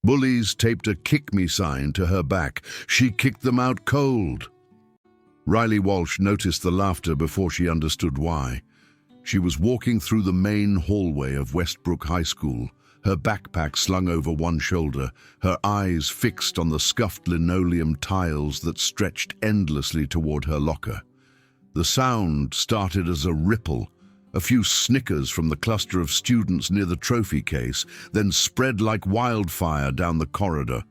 Bullies taped a "kick me" sign to her back. She kicked them out cold. Riley Walsh noticed the laughter before she understood why. She was walking through the main hallway of Westbrook High School, her backpack slung over one shoulder, her eyes fixed on the scuffed linoleum tiles that stretched endlessly toward her locker. The sound started as a ripple, a few snickers from the cluster of students near the trophy case, then spread like wildfire down the corridor.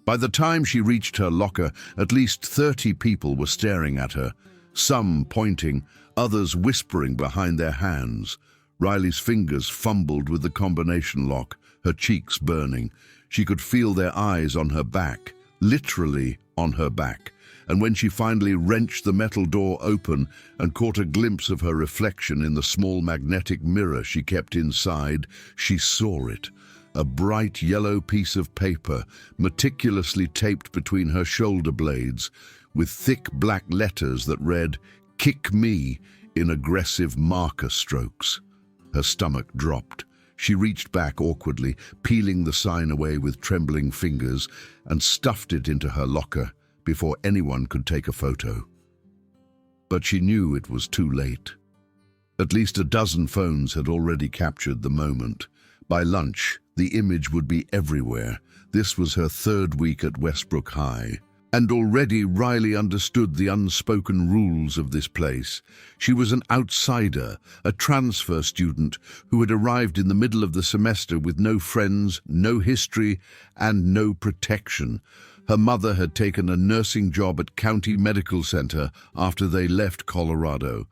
By the time she reached her locker, at least 30 people were staring at her, some pointing, others whispering behind their hands. Riley's fingers fumbled with the combination lock, her cheeks burning. She could feel their eyes on her back, literally on her back. And when she finally wrenched the metal door open and caught a glimpse of her reflection in the small magnetic mirror she kept inside, she saw it. A bright yellow piece of paper, meticulously taped between her shoulder blades, with thick black letters that read, "Kick me," in aggressive marker strokes. Her stomach dropped. She reached back awkwardly, peeling the sign away with trembling fingers, and stuffed it into her locker before anyone could take a photo. But she knew it was too late. At least a dozen phones had already captured the moment. By lunch, the image would be everywhere. This was her third week at Westbrook High. And already Riley understood the unspoken rules of this place. She was an outsider, a transfer student who had arrived in the middle of the semester with no friends, no history, and no protection. Her mother had taken a nursing job at County Medical Center after they left Colorado,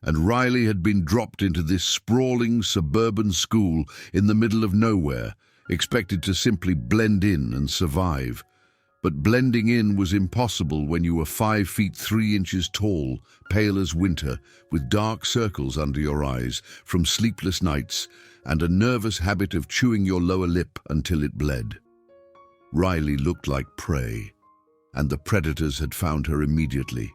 and Riley had been dropped into this sprawling suburban school in the middle of nowhere, expected to simply blend in and survive. But blending in was impossible when you were 5 feet 3 inches tall, pale as winter, with dark circles under your eyes from sleepless nights and a nervous habit of chewing your lower lip until it bled. Riley looked like prey, and the predators had found her immediately.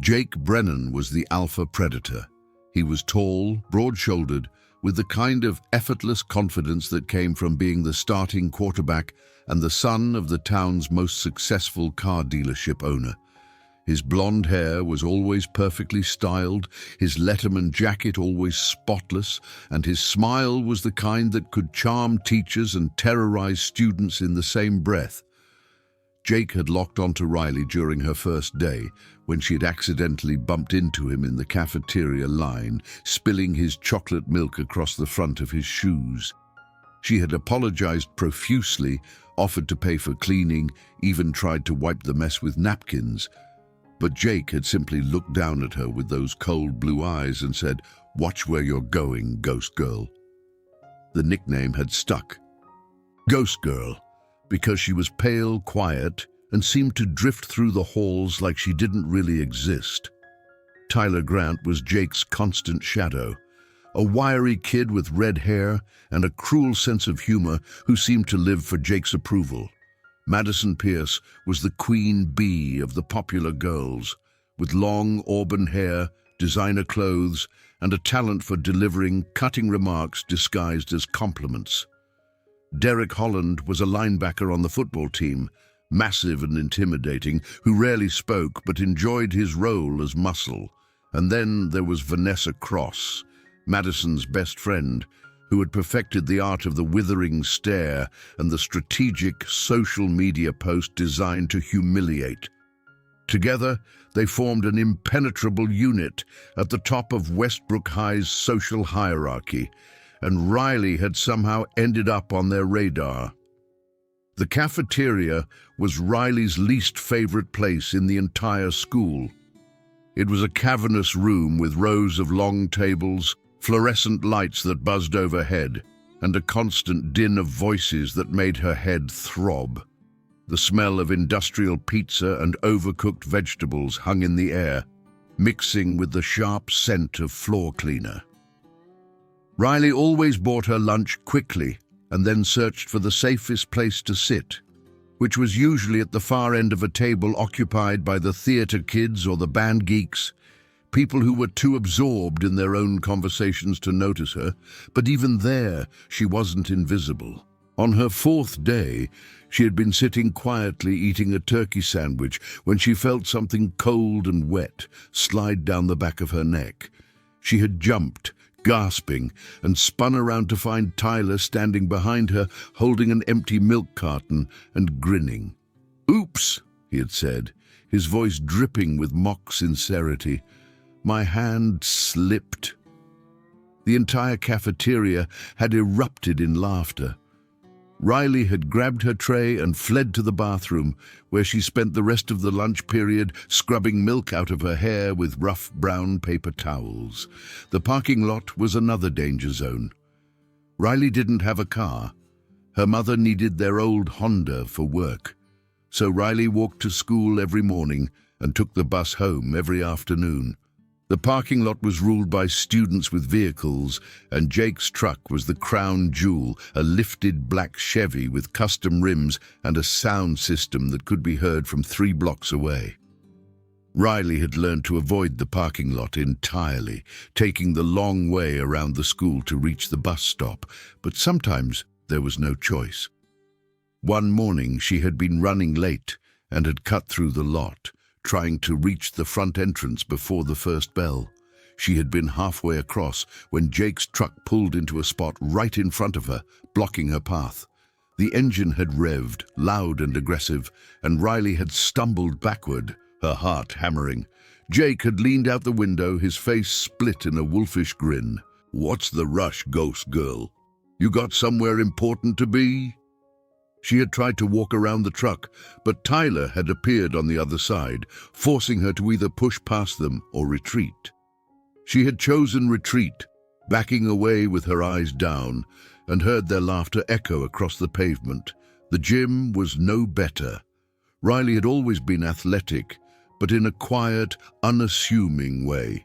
Jake Brennan was the alpha predator. He was tall, broad-shouldered, with the kind of effortless confidence that came from being the starting quarterback and the son of the town's most successful car dealership owner. His blonde hair was always perfectly styled, his Letterman jacket always spotless, and his smile was the kind that could charm teachers and terrorize students in the same breath. Jake had locked onto Riley during her first day, when she had accidentally bumped into him in the cafeteria line, spilling his chocolate milk across the front of his shoes. She had apologized profusely, offered to pay for cleaning, even tried to wipe the mess with napkins. But Jake had simply looked down at her with those cold blue eyes and said, "Watch where you're going, Ghost Girl." The nickname had stuck. Ghost Girl, because she was pale, quiet, and seemed to drift through the halls like she didn't really exist. Tyler Grant was Jake's constant shadow, a wiry kid with red hair and a cruel sense of humor who seemed to live for Jake's approval. Madison Pierce was the queen bee of the popular girls, with long auburn hair, designer clothes, and a talent for delivering cutting remarks disguised as compliments. Derek Holland was a linebacker on the football team, massive and intimidating, who rarely spoke but enjoyed his role as muscle. And then there was Vanessa Cross, Madison's best friend, who had perfected the art of the withering stare and the strategic social media post designed to humiliate. Together, they formed an impenetrable unit at the top of Westbrook High's social hierarchy, and Riley had somehow ended up on their radar. The cafeteria was Riley's least favorite place in the entire school. It was a cavernous room with rows of long tables, fluorescent lights that buzzed overhead, and a constant din of voices that made her head throb. The smell of industrial pizza and overcooked vegetables hung in the air, mixing with the sharp scent of floor cleaner. Riley always bought her lunch quickly and then searched for the safest place to sit, which was usually at the far end of a table occupied by the theater kids or the band geeks, people who were too absorbed in their own conversations to notice her, but even there she wasn't invisible. On her fourth day, she had been sitting quietly eating a turkey sandwich when she felt something cold and wet slide down the back of her neck. She had jumped, gasping, and spun around to find Tyler standing behind her, holding an empty milk carton and grinning. "Oops," he had said, his voice dripping with mock sincerity. "My hand slipped." The entire cafeteria had erupted in laughter. Riley had grabbed her tray and fled to the bathroom, where she spent the rest of the lunch period scrubbing milk out of her hair with rough brown paper towels. The parking lot was another danger zone. Riley didn't have a car. Her mother needed their old Honda for work. So Riley walked to school every morning and took the bus home every afternoon. The parking lot was ruled by students with vehicles, and Jake's truck was the crown jewel, a lifted black Chevy with custom rims and a sound system that could be heard from 3 blocks away. Riley had learned to avoid the parking lot entirely, taking the long way around the school to reach the bus stop, but sometimes there was no choice. One morning she had been running late and had cut through the lot, trying to reach the front entrance before the first bell. She had been halfway across when Jake's truck pulled into a spot right in front of her, blocking her path. The engine had revved, loud and aggressive, and Riley had stumbled backward, her heart hammering. Jake had leaned out the window, his face split in a wolfish grin. "What's the rush, ghost girl? You got somewhere important to be?" She had tried to walk around the truck, but Tyler had appeared on the other side, forcing her to either push past them or retreat. She had chosen retreat, backing away with her eyes down, and heard their laughter echo across the pavement. The gym was no better. Riley had always been athletic, but in a quiet, unassuming way.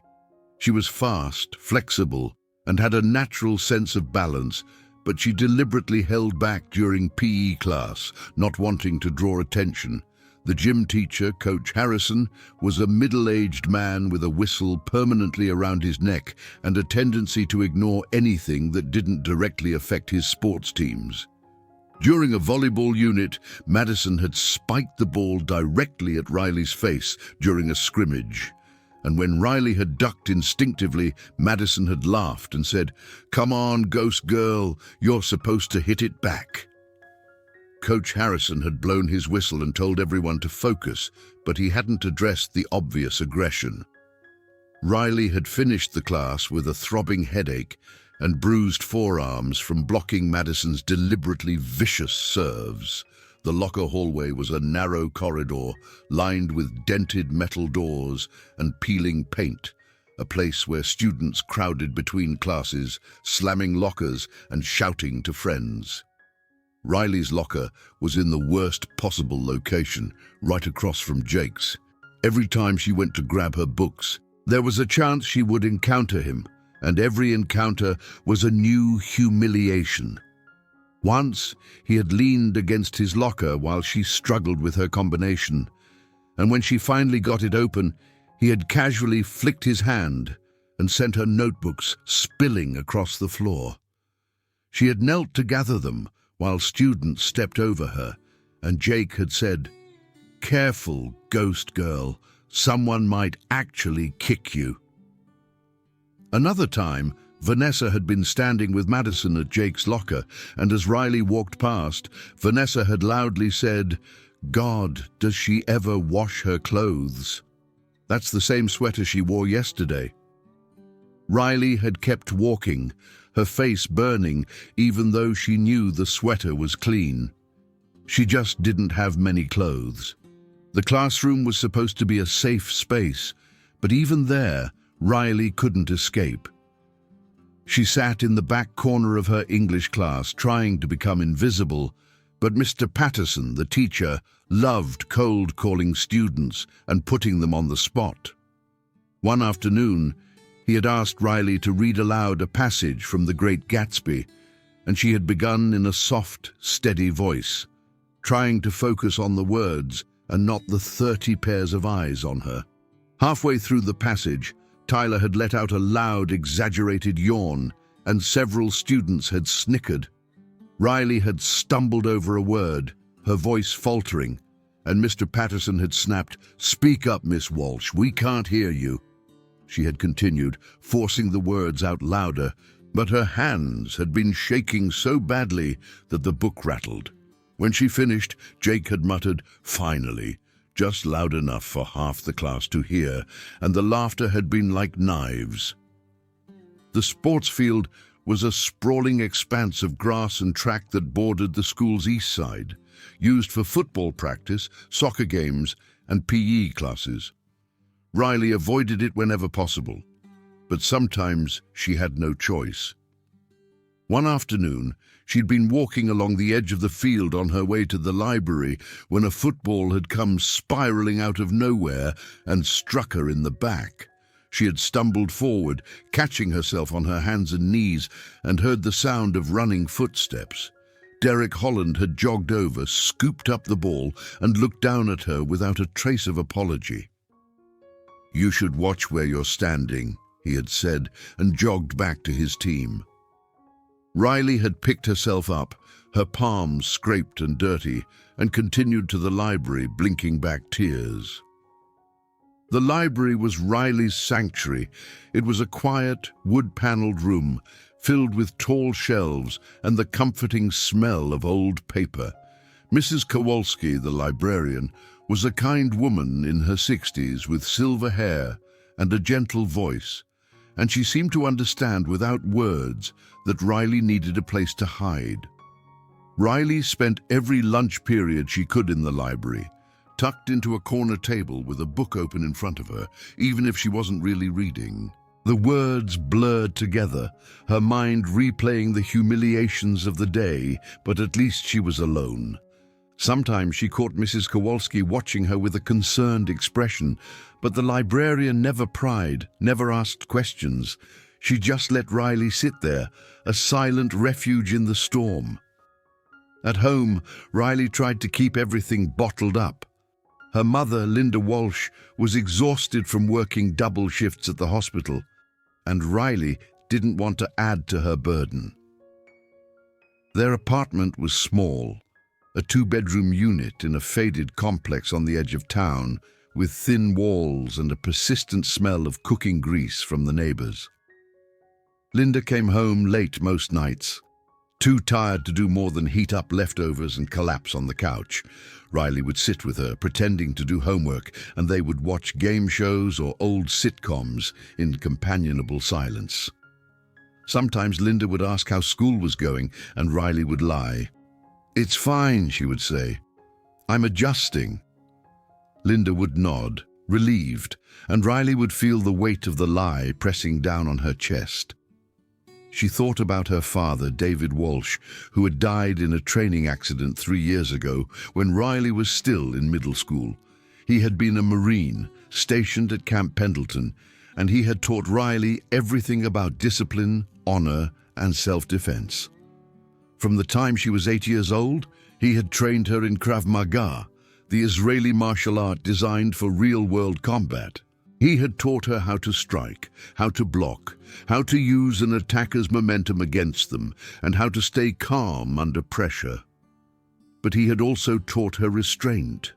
She was fast, flexible, and had a natural sense of balance, but she deliberately held back during PE class, not wanting to draw attention. The gym teacher, Coach Harrison, was a middle-aged man with a whistle permanently around his neck and a tendency to ignore anything that didn't directly affect his sports teams. During a volleyball unit, Madison had spiked the ball directly at Riley's face during a scrimmage. And when Riley had ducked instinctively, Madison had laughed and said, "Come on, ghost girl, you're supposed to hit it back." Coach Harrison had blown his whistle and told everyone to focus, but he hadn't addressed the obvious aggression. Riley had finished the class with a throbbing headache and bruised forearms from blocking Madison's deliberately vicious serves. The locker hallway was a narrow corridor lined with dented metal doors and peeling paint, a place where students crowded between classes, slamming lockers and shouting to friends. Riley's locker was in the worst possible location, right across from Jake's. Every time she went to grab her books, there was a chance she would encounter him, and every encounter was a new humiliation. Once, he had leaned against his locker while she struggled with her combination, and when she finally got it open, he had casually flicked his hand and sent her notebooks spilling across the floor. She had knelt to gather them while students stepped over her, and Jake had said, "Careful, ghost girl, someone might actually kick you." Another time, Vanessa had been standing with Madison at Jake's locker, and as Riley walked past, Vanessa had loudly said, "God, does she ever wash her clothes? That's the same sweater she wore yesterday." Riley had kept walking, her face burning, even though she knew the sweater was clean. She just didn't have many clothes. The classroom was supposed to be a safe space, but even there, Riley couldn't escape. She sat in the back corner of her English class, trying to become invisible, but Mr. Patterson, the teacher, loved cold-calling students and putting them on the spot. One afternoon, he had asked Riley to read aloud a passage from The Great Gatsby, and she had begun in a soft, steady voice, trying to focus on the words and not the 30 pairs of eyes on her. Halfway through the passage, Tyler had let out a loud, exaggerated yawn, and several students had snickered. Riley had stumbled over a word, her voice faltering, and Mr. Patterson had snapped, "Speak up, Miss Walsh, we can't hear you." She had continued, forcing the words out louder, but her hands had been shaking so badly that the book rattled. When she finished, Jake had muttered, "Finally," just loud enough for half the class to hear, and the laughter had been like knives. The sports field was a sprawling expanse of grass and track that bordered the school's east side, used for football practice, soccer games, and PE classes. Riley avoided it whenever possible, but sometimes she had no choice. One afternoon, she'd been walking along the edge of the field on her way to the library when a football had come spiraling out of nowhere and struck her in the back. She had stumbled forward, catching herself on her hands and knees, and heard the sound of running footsteps. Derek Holland had jogged over, scooped up the ball, and looked down at her without a trace of apology. "You should watch where you're standing," he had said, and jogged back to his team. Riley had picked herself up, her palms scraped and dirty, and continued to the library, blinking back tears. The library was Riley's sanctuary. It was a quiet, wood-paneled room, filled with tall shelves and the comforting smell of old paper. Mrs. Kowalski, the librarian, was a kind woman in her 60s with silver hair and a gentle voice, and she seemed to understand without words that Riley needed a place to hide. Riley spent every lunch period she could in the library, tucked into a corner table with a book open in front of her, even if she wasn't really reading. The words blurred together, her mind replaying the humiliations of the day, but at least she was alone. Sometimes she caught Mrs. Kowalski watching her with a concerned expression, but the librarian never pried, never asked questions. She just let Riley sit there, a silent refuge in the storm. At home, Riley tried to keep everything bottled up. Her mother, Linda Walsh, was exhausted from working double shifts at the hospital, and Riley didn't want to add to her burden. Their apartment was small, a two-bedroom unit in a faded complex on the edge of town, with thin walls and a persistent smell of cooking grease from the neighbors. Linda came home late most nights, too tired to do more than heat up leftovers and collapse on the couch. Riley would sit with her, pretending to do homework, and they would watch game shows or old sitcoms in companionable silence. Sometimes Linda would ask how school was going, and Riley would lie. "It's fine," she would say. "I'm adjusting." Linda would nod, relieved, and Riley would feel the weight of the lie pressing down on her chest. She thought about her father, David Walsh, who had died in a training accident 3 years ago when Riley was still in middle school. He had been a Marine, stationed at Camp Pendleton, and he had taught Riley everything about discipline, honor, and self-defense. From the time she was 8 years old, he had trained her in Krav Maga, the Israeli martial art designed for real-world combat. He had taught her how to strike, how to block, how to use an attacker's momentum against them, and how to stay calm under pressure. But he had also taught her restraint.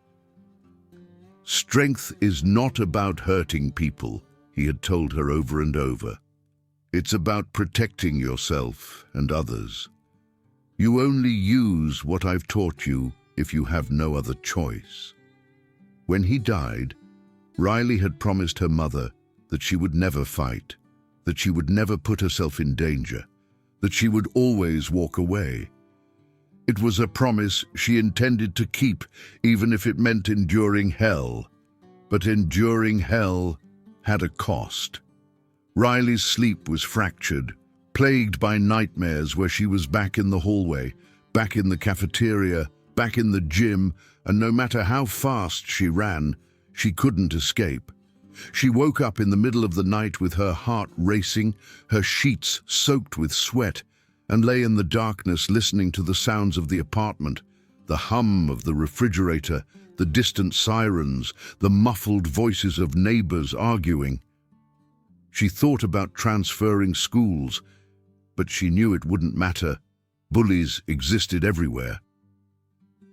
"Strength is not about hurting people," he had told her over and over. "It's about protecting yourself and others. You only use what I've taught you if you have no other choice." When he died, Riley had promised her mother that she would never fight, that she would never put herself in danger, that she would always walk away. It was a promise she intended to keep, even if it meant enduring hell. But enduring hell had a cost. Riley's sleep was fractured, plagued by nightmares where she was back in the hallway, back in the cafeteria, back in the gym, and no matter how fast she ran, she couldn't escape. She woke up in the middle of the night with her heart racing, her sheets soaked with sweat, and lay in the darkness listening to the sounds of the apartment, the hum of the refrigerator, the distant sirens, the muffled voices of neighbors arguing. She thought about transferring schools, but she knew it wouldn't matter. Bullies existed everywhere.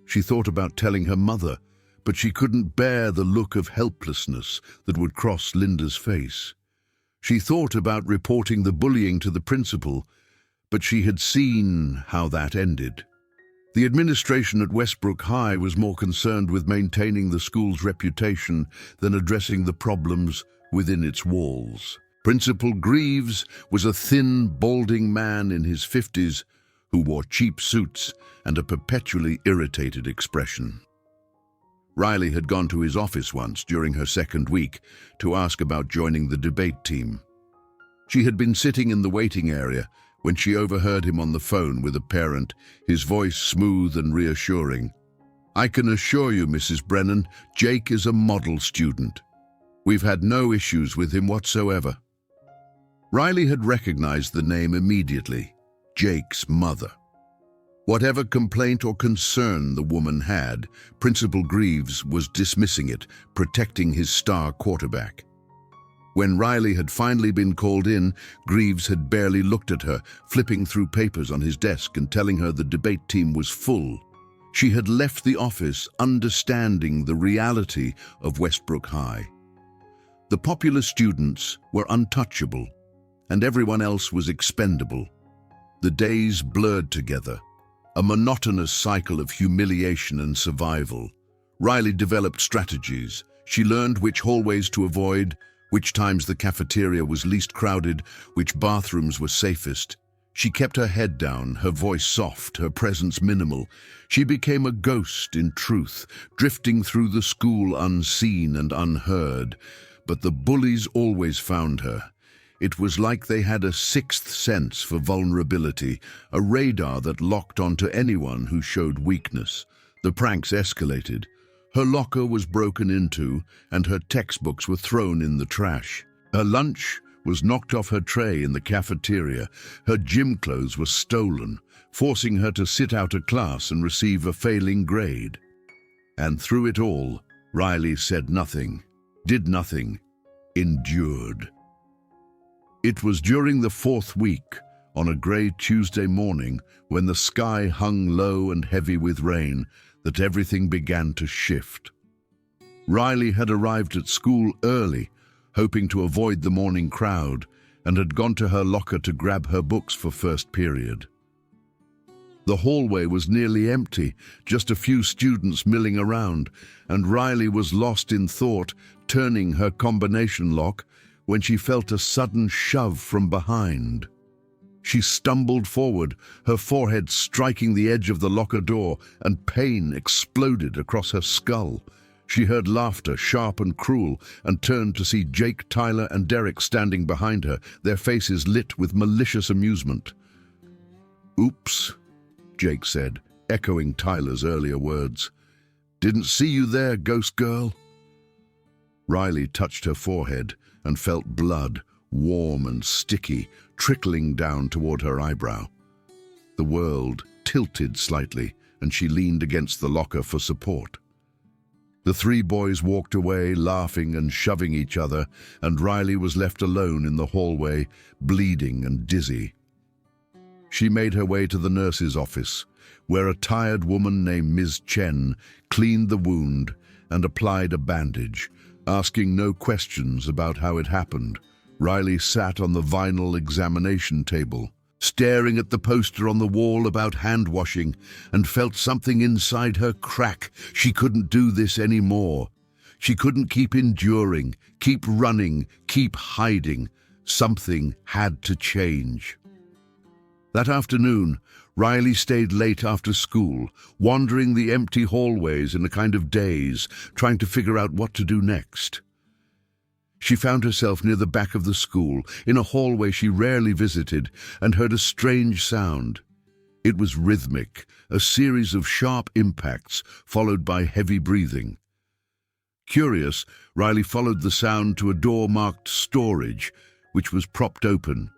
She thought about telling her mother, but she couldn't bear the look of helplessness that would cross Linda's face. She thought about reporting the bullying to the principal, but she had seen how that ended. The administration at Westbrook High was more concerned with maintaining the school's reputation than addressing the problems within its walls. Principal Greaves was a thin, balding man in his 50s who wore cheap suits and a perpetually irritated expression. Riley had gone to his office once during her second week to ask about joining the debate team. She had been sitting in the waiting area when she overheard him on the phone with a parent, his voice smooth and reassuring. "I can assure you, Mrs. Brennan, Jake is a model student. We've had no issues with him whatsoever." Riley had recognized the name immediately, Jake's mother. Whatever complaint or concern the woman had, Principal Greaves was dismissing it, protecting his star quarterback. When Riley had finally been called in, Greaves had barely looked at her, flipping through papers on his desk and telling her the debate team was full. She had left the office understanding the reality of Westbrook High. The popular students were untouchable, and everyone else was expendable. The days blurred together, a monotonous cycle of humiliation and survival. Riley developed strategies. She learned which hallways to avoid, which times the cafeteria was least crowded, which bathrooms were safest. She kept her head down, her voice soft, her presence minimal. She became a ghost in truth, drifting through the school unseen and unheard. But the bullies always found her. It was like they had a sixth sense for vulnerability, a radar that locked onto anyone who showed weakness. The pranks escalated. Her locker was broken into, and her textbooks were thrown in the trash. Her lunch was knocked off her tray in the cafeteria. Her gym clothes were stolen, forcing her to sit out a class and receive a failing grade. And through it all, Riley said nothing, did nothing, endured. It was during the fourth week, on a grey Tuesday morning, when the sky hung low and heavy with rain, that everything began to shift. Riley had arrived at school early, hoping to avoid the morning crowd, and had gone to her locker to grab her books for first period. The hallway was nearly empty, just a few students milling around, and Riley was lost in thought, turning her combination lock, when she felt a sudden shove from behind. She stumbled forward, her forehead striking the edge of the locker door, and pain exploded across her skull. She heard laughter, sharp and cruel, and turned to see Jake, Tyler, and Derek standing behind her, their faces lit with malicious amusement. "Oops," Jake said, echoing Tyler's earlier words. "Didn't see you there, ghost girl." Riley touched her forehead and felt blood, warm and sticky, trickling down toward her eyebrow. The world tilted slightly, and she leaned against the locker for support. The three boys walked away, laughing and shoving each other, and Riley was left alone in the hallway, bleeding and dizzy. She made her way to the nurse's office, where a tired woman named Ms. Chen cleaned the wound and applied a bandage, asking no questions about how it happened. Riley sat on the vinyl examination table, staring at the poster on the wall about hand washing, and felt something inside her crack. She couldn't do this anymore. She couldn't keep enduring, keep running, keep hiding. Something had to change. That afternoon, Riley stayed late after school, wandering the empty hallways in a kind of daze, trying to figure out what to do next. She found herself near the back of the school, in a hallway she rarely visited, and heard a strange sound. It was rhythmic, a series of sharp impacts, followed by heavy breathing. Curious, Riley followed the sound to a door marked storage, which was propped open.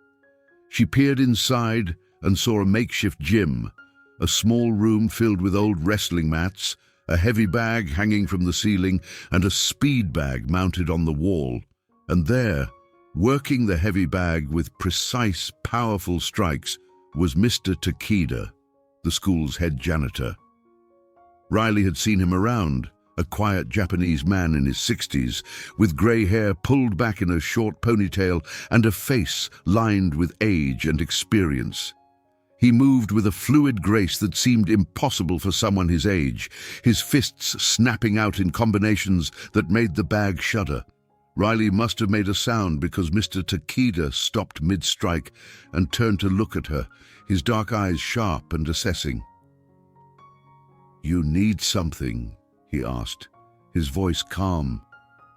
She peered inside and saw a makeshift gym, a small room filled with old wrestling mats, a heavy bag hanging from the ceiling, and a speed bag mounted on the wall. And there, working the heavy bag with precise, powerful strikes, was Mr. Takeda. the school's head janitor. Riley had seen him around, a quiet Japanese man in his 60s, with grey hair pulled back in a short ponytail and a face lined with age and experience. He moved with a fluid grace that seemed impossible for someone his age, his fists snapping out in combinations that made the bag shudder. Riley must have made a sound because Mr. Takeda stopped mid-strike and turned to look at her, his dark eyes sharp and assessing. "You need something?" he asked, his voice calm.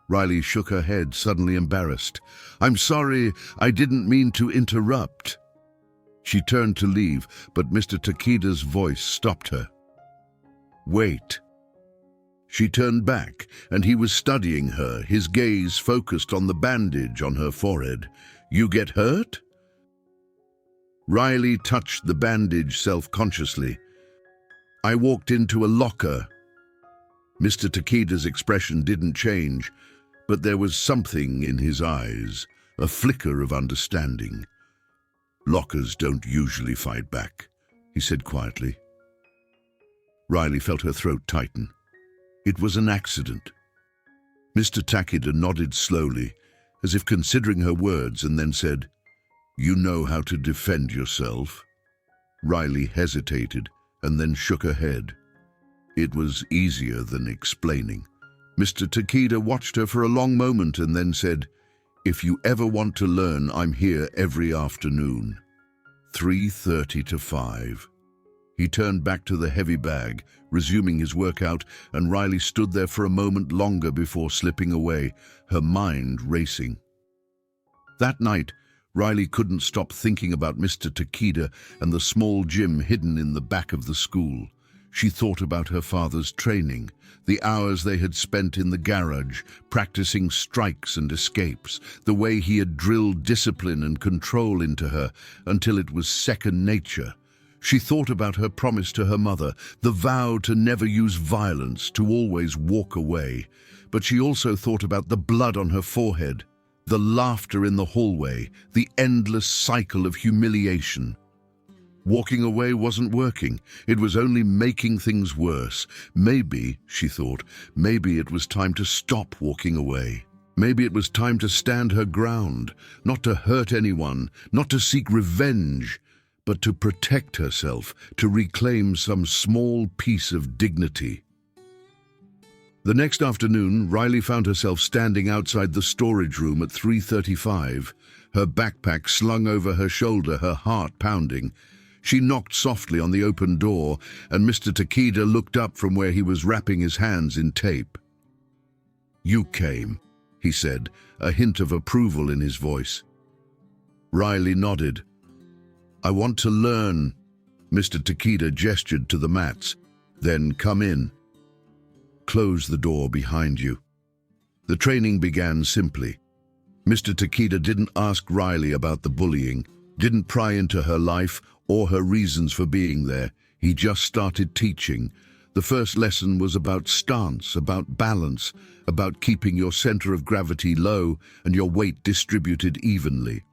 Riley shook her head, suddenly embarrassed. "I'm sorry, I didn't mean to interrupt." She turned to leave, but Mr. Takeda's voice stopped her. "Wait." She turned back, and he was studying her, his gaze focused on the bandage on her forehead. "You get hurt?" Riley touched the bandage self-consciously. "I walked into a locker." Mr. Takeda's expression didn't change, but there was something in his eyes, a flicker of understanding. "Lockers don't usually fight back," he said quietly. Riley felt her throat tighten. It was an accident. Mr. Takeda nodded slowly, as if considering her words, and then said, "You know how to defend yourself?" Riley hesitated and then shook her head. It was easier than explaining. Mr. Takeda watched her for a long moment and then said, "If you ever want to learn, I'm here every afternoon, 3:30 to 5. He turned back to the heavy bag, resuming his workout, and Riley stood there for a moment longer before slipping away, her mind racing. That night, Riley couldn't stop thinking about Mr. Takeda and the small gym hidden in the back of the school. She thought about her father's training, the hours they had spent in the garage, practicing strikes and escapes, the way he had drilled discipline and control into her until it was second nature. She thought about her promise to her mother, the vow to never use violence, to always walk away. But she also thought about the blood on her forehead, the laughter in the hallway, the endless cycle of humiliation. Walking away wasn't working. It was only making things worse. Maybe, she thought, maybe it was time to stop walking away. Maybe it was time to stand her ground, not to hurt anyone, not to seek revenge, but to protect herself, to reclaim some small piece of dignity. The next afternoon, Riley found herself standing outside the storage room at 3:35, her backpack slung over her shoulder, her heart pounding. She knocked softly on the open door, and Mr. Takeda looked up from where he was wrapping his hands in tape. "You came," he said, a hint of approval in his voice. Riley nodded. "I want to learn." Mr. Takeda gestured to the mats. "Then come in. Close the door behind you." The training began simply. Mr. Takeda didn't ask Riley about the bullying, didn't pry into her life or her reasons for being there. He just started teaching. The first lesson was about stance, about balance, about keeping your center of gravity low and your weight distributed evenly.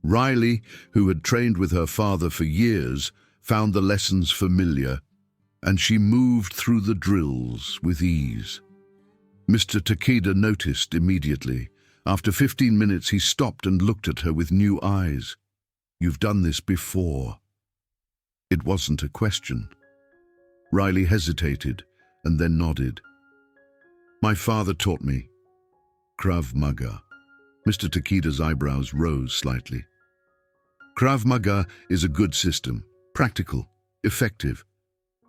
Riley, who had trained with her father for years, found the lessons familiar, and she moved through the drills with ease. Mr. Takeda noticed immediately. After 15 minutes, he stopped and looked at her with new eyes. "You've done this before." It wasn't a question. Riley hesitated and then nodded. "My father taught me Krav Maga." Mr. Takeda's eyebrows rose slightly. "Krav Maga is a good system, practical, effective."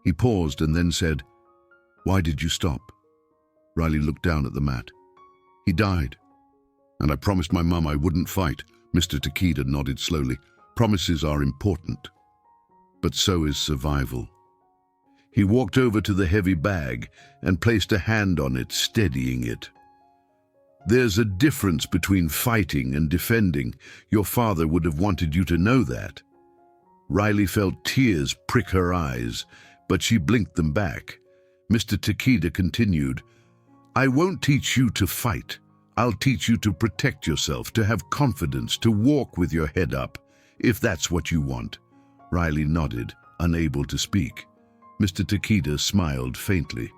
He paused and then said, "Why did you stop?" Riley looked down at the mat. "He died. And I promised my mum I wouldn't fight." Mr. Takeda nodded slowly. "Promises are important, but so is survival." He walked over to the heavy bag and placed a hand on it, steadying it. "There's a difference between fighting and defending. Your father would have wanted you to know that." Riley felt tears prick her eyes, but she blinked them back. Mr. Takeda continued, "I won't teach you to fight. I'll teach you to protect yourself, to have confidence, to walk with your head up, if that's what you want." Riley nodded. unable to speak. Mr. Takeda smiled faintly.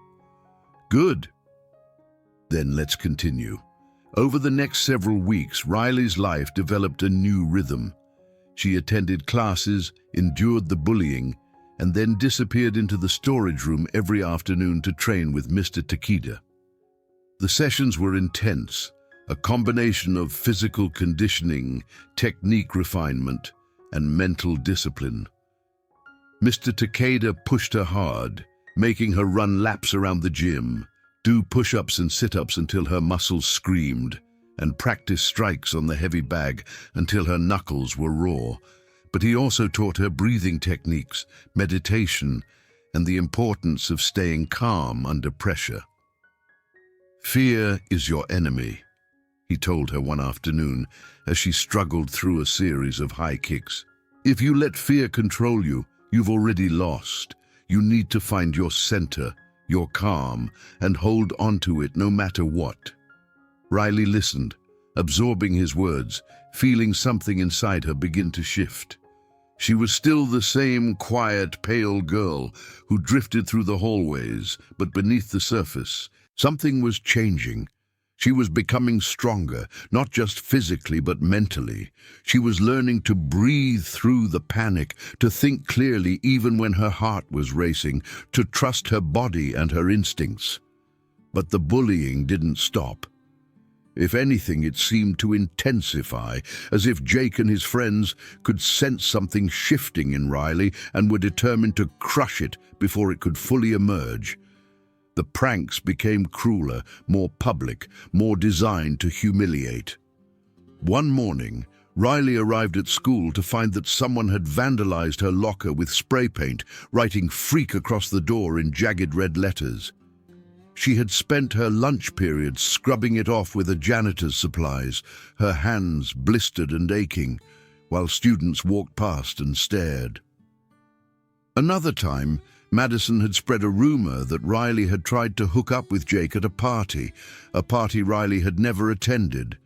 Good. Then let's continue. Over the next several weeks, Riley's life developed a new rhythm. She attended classes, endured the bullying, and then disappeared into the storage room every afternoon to train with Mr. Takeda. The sessions were intense, a combination of physical conditioning, technique refinement, and mental discipline. Mr. Takeda pushed her hard, making her run laps around the gym, do push-ups and sit-ups until her muscles screamed, and practice strikes on the heavy bag until her knuckles were raw. But he also taught her breathing techniques, meditation, and the importance of staying calm under pressure. "Fear is your enemy," he told her one afternoon as she struggled through a series of high kicks. "If you let fear control you, you've already lost. You need to find your center, your calm, and hold onto it no matter what." Riley listened, absorbing his words, feeling something inside her begin to shift. She was still the same quiet, pale girl who drifted through the hallways, but beneath the surface, something was changing. She was becoming stronger, not just physically but mentally. She was learning to breathe through the panic, to think clearly even when her heart was racing, to trust her body and her instincts. But the bullying didn't stop. If anything, it seemed to intensify, as if Jake and his friends could sense something shifting in Riley and were determined to crush it before it could fully emerge. The pranks became crueler, more public, more designed to humiliate. One morning, Riley arrived at school to find that someone had vandalized her locker with spray paint, writing "freak" across the door in jagged red letters. She had spent her lunch period scrubbing it off with a janitor's supplies, her hands blistered and aching, while students walked past and stared. Another time, Madison had spread a rumor that Riley had tried to hook up with Jake at a party Riley had never attended,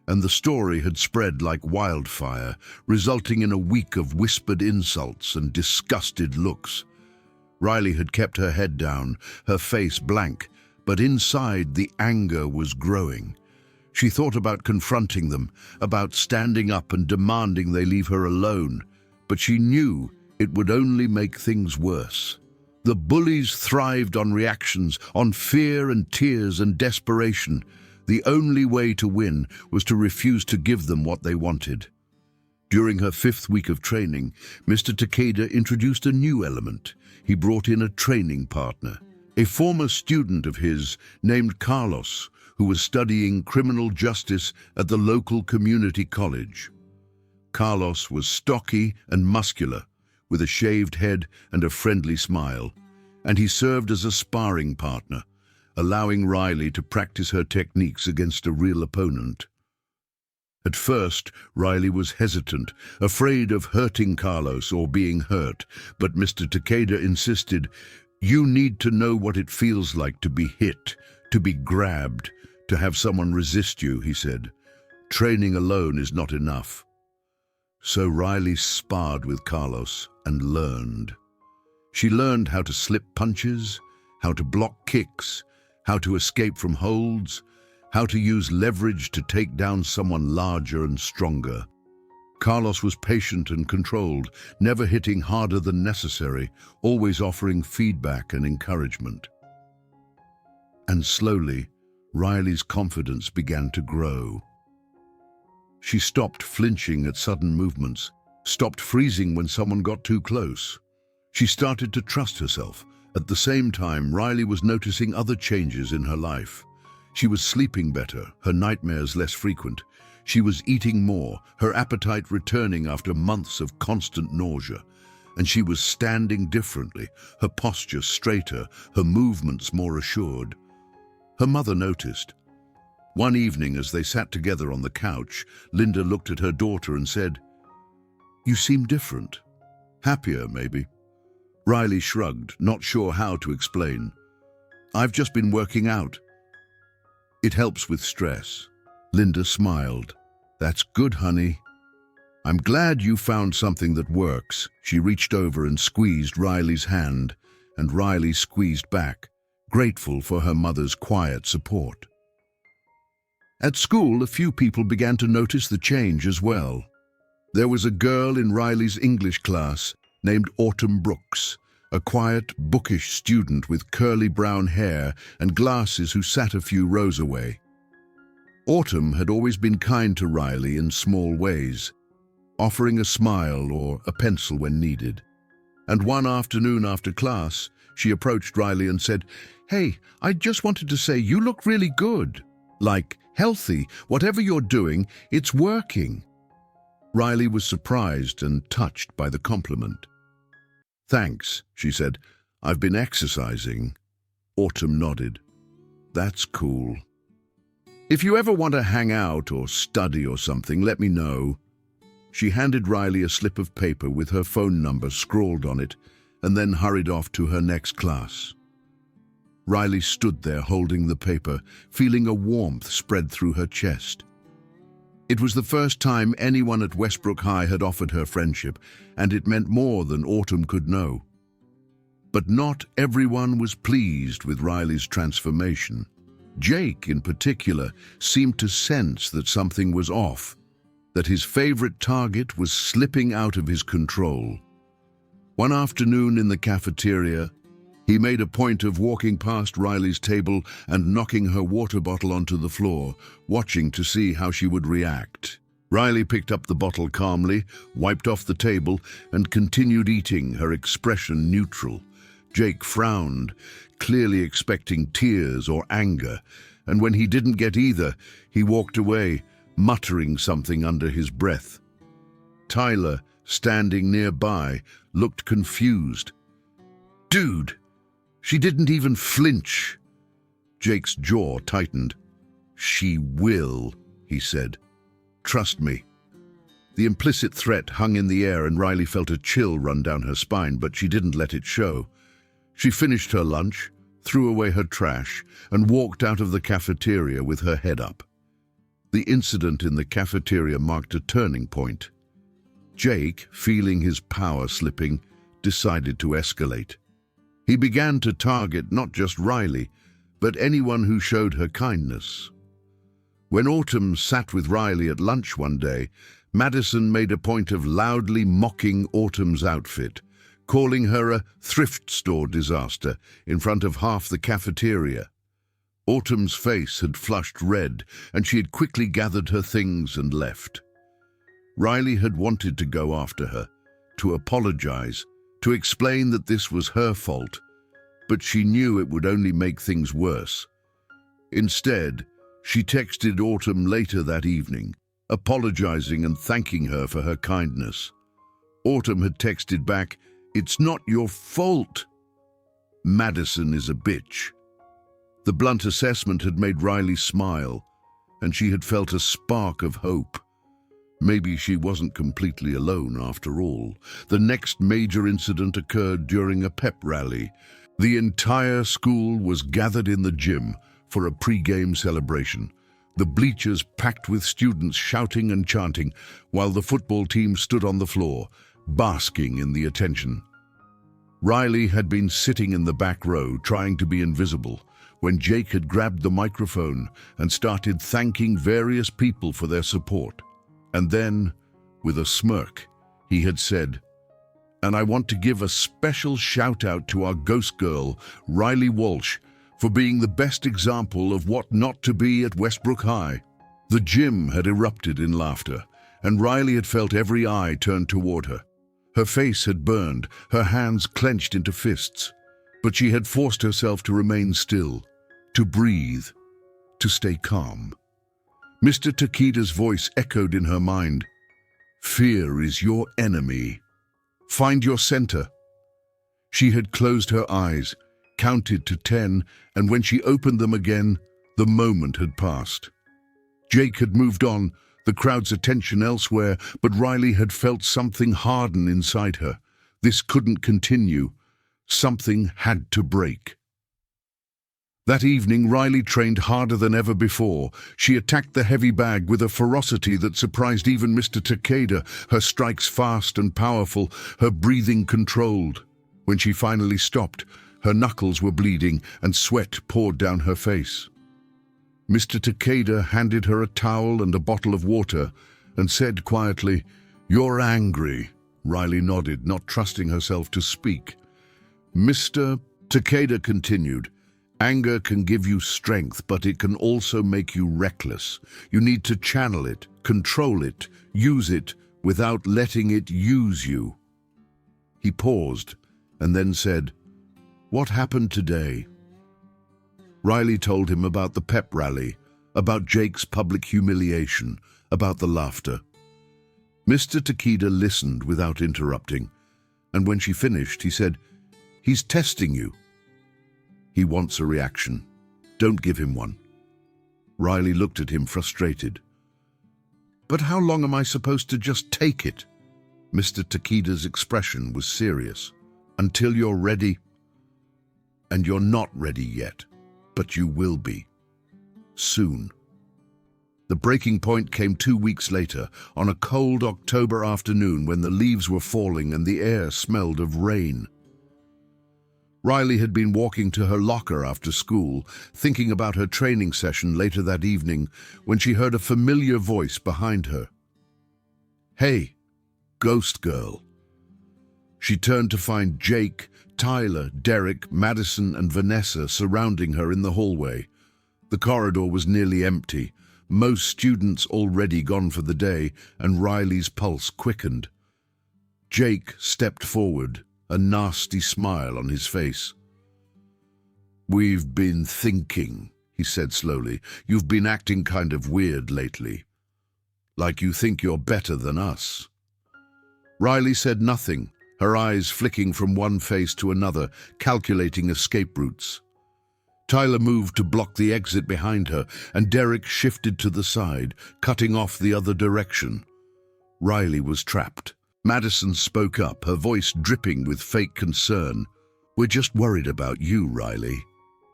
and the story had spread like wildfire, resulting in a week of whispered insults and disgusted looks. Riley had kept her head down, her face blank, but inside the anger was growing. She thought about confronting them, about standing up and demanding they leave her alone, but she knew it would only make things worse. The bullies thrived on reactions, on fear and tears and desperation. The only way to win was to refuse to give them what they wanted. During her 5th week of training, Mr. Takeda introduced a new element. He brought in a training partner, a former student of his named Carlos, who was studying criminal justice at the local community college. Carlos was stocky and muscular, with a shaved head and a friendly smile, and he served as a sparring partner, allowing Riley to practice her techniques against a real opponent. At first, Riley was hesitant, afraid of hurting Carlos or being hurt, but Mr. Takeda insisted, "You need to know what it feels like to be hit, to be grabbed, to have someone resist you," he said. "Training alone is not enough." So Riley sparred with Carlos and learned. She learned how to slip punches, how to block kicks, how to escape from holds, how to use leverage to take down someone larger and stronger. Carlos was patient and controlled, never hitting harder than necessary, always offering feedback and encouragement. And slowly, Riley's confidence began to grow. She stopped flinching at sudden movements, stopped freezing when someone got too close. She started to trust herself. At the same time, Riley was noticing other changes in her life. She was sleeping better, her nightmares less frequent. She was eating more, her appetite returning after months of constant nausea. And she was standing differently, her posture straighter, her movements more assured. Her mother noticed. One evening, as they sat together on the couch, Linda looked at her daughter and said, "You seem different. Happier, maybe." Riley shrugged, not sure how to explain. "I've just been working out. It helps with stress." Linda smiled. "That's good, honey." "I'm glad you found something that works." She reached over and squeezed Riley's hand, and Riley squeezed back, grateful for her mother's quiet support. At school, a few people began to notice the change as well. There was a girl in Riley's English class named Autumn Brooks, a quiet, bookish student with curly brown hair and glasses who sat a few rows away. Autumn had always been kind to Riley in small ways, offering a smile or a pencil when needed. And one afternoon after class, she approached Riley and said, "Hey, I just wanted to say you look really good. Like, healthy, whatever you're doing, it's working." Riley was surprised and touched by the compliment. "Thanks," she said. "I've been exercising." Autumn nodded. "That's cool. If you ever want to hang out or study or something, let me know." She handed Riley a slip of paper with her phone number scrawled on it and then hurried off to her next class. Riley stood there holding the paper, feeling a warmth spread through her chest. It was the first time anyone at Westbrook High had offered her friendship, and it meant more than Autumn could know. But not everyone was pleased with Riley's transformation. Jake, in particular, seemed to sense that something was off, that his favorite target was slipping out of his control. One afternoon in the cafeteria, he made a point of walking past Riley's table and knocking her water bottle onto the floor, watching to see how she would react. Riley picked up the bottle calmly, wiped off the table, and continued eating, her expression neutral. Jake frowned, clearly expecting tears or anger, and when he didn't get either, he walked away, muttering something under his breath. Tyler, standing nearby, looked confused. "Dude, she didn't even flinch." Jake's jaw tightened. "She will," he said. "Trust me." The implicit threat hung in the air and Riley felt a chill run down her spine, but she didn't let it show. She finished her lunch, threw away her trash, and walked out of the cafeteria with her head up. The incident in the cafeteria marked a turning point. Jake, feeling his power slipping, decided to escalate. He began to target not just Riley, but anyone who showed her kindness. When Autumn sat with Riley at lunch one day, Madison made a point of loudly mocking Autumn's outfit, calling her a thrift store disaster in front of half the cafeteria. Autumn's face had flushed red, and she had quickly gathered her things and left. Riley had wanted to go after her, to apologize, to explain that this was her fault, but she knew it would only make things worse. Instead, she texted Autumn later that evening, apologizing and thanking her for her kindness. Autumn had texted back, "It's not your fault. Madison is a bitch." The blunt assessment had made Riley smile, and she had felt a spark of hope. Maybe she wasn't completely alone after all. The next major incident occurred during a pep rally. The entire school was gathered in the gym for a pre-game celebration. The bleachers packed with students shouting and chanting, while the football team stood on the floor, basking in the attention. Riley had been sitting in the back row, trying to be invisible, when Jake had grabbed the microphone and started thanking various people for their support. And then, with a smirk, he had said, "And I want to give a special shout-out to our ghost girl, Riley Walsh, for being the best example of what not to be at Westbrook High." The gym had erupted in laughter, and Riley had felt every eye turned toward her. Her face had burned, her hands clenched into fists, but she had forced herself to remain still, to breathe, to stay calm. Mr. Takeda's voice echoed in her mind. "Fear is your enemy. Find your center." She had closed her eyes, counted to 10, and when she opened them again, the moment had passed. Jake had moved on, the crowd's attention elsewhere, but Riley had felt something harden inside her. This couldn't continue. Something had to break. That evening, Riley trained harder than ever before. She attacked the heavy bag with a ferocity that surprised even Mr. Takeda, her strikes fast and powerful, her breathing controlled. When she finally stopped, her knuckles were bleeding and sweat poured down her face. Mr. Takeda handed her a towel and a bottle of water and said quietly, "You're angry." Riley nodded, not trusting herself to speak. Mr. Takeda continued, "Anger can give you strength, but it can also make you reckless. You need to channel it, control it, use it without letting it use you." He paused and then said, "What happened today?" Riley told him about the pep rally, about Jake's public humiliation, about the laughter. Mr. Takeda listened without interrupting, and when she finished, he said, "He's testing you. He wants a reaction. Don't give him one." Riley looked at him frustrated. "But how long am I supposed to just take it?" Mr. Takeda's expression was serious. "Until you're ready. And you're not ready yet, but you will be. Soon." The breaking point came 2 weeks later, on a cold October afternoon when the leaves were falling and the air smelled of rain. Riley had been walking to her locker after school, thinking about her training session later that evening, when she heard a familiar voice behind her. "Hey, ghost girl." She turned to find Jake, Tyler, Derek, Madison, and Vanessa surrounding her in the hallway. The corridor was nearly empty, most students already gone for the day, and Riley's pulse quickened. Jake stepped forward, a nasty smile on his face. "We've been thinking," he said slowly. "You've been acting kind of weird lately. Like you think you're better than us." Riley said nothing, her eyes flicking from one face to another, calculating escape routes. Tyler moved to block the exit behind her, and Derek shifted to the side, cutting off the other direction. Riley was trapped. Madison spoke up, her voice dripping with fake concern. "We're just worried about you, Riley.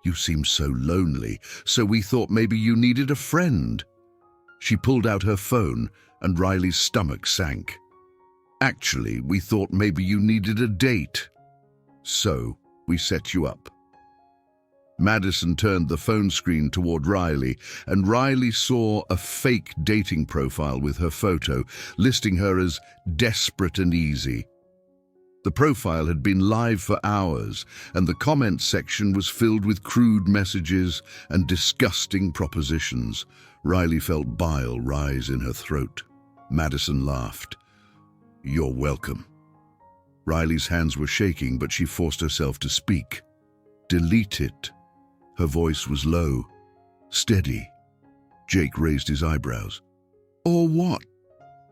You seem so lonely, so we thought maybe you needed a friend." She pulled out her phone, and Riley's stomach sank. "Actually, we thought maybe you needed a date. So we set you up." Madison turned the phone screen toward Riley, and Riley saw a fake dating profile with her photo, listing her as desperate and easy. The profile had been live for hours, and the comments section was filled with crude messages and disgusting propositions. Riley felt bile rise in her throat. Madison laughed. "You're welcome." Riley's hands were shaking, but she forced herself to speak. "Delete it." Her voice was low, steady. Jake raised his eyebrows. "Or what?"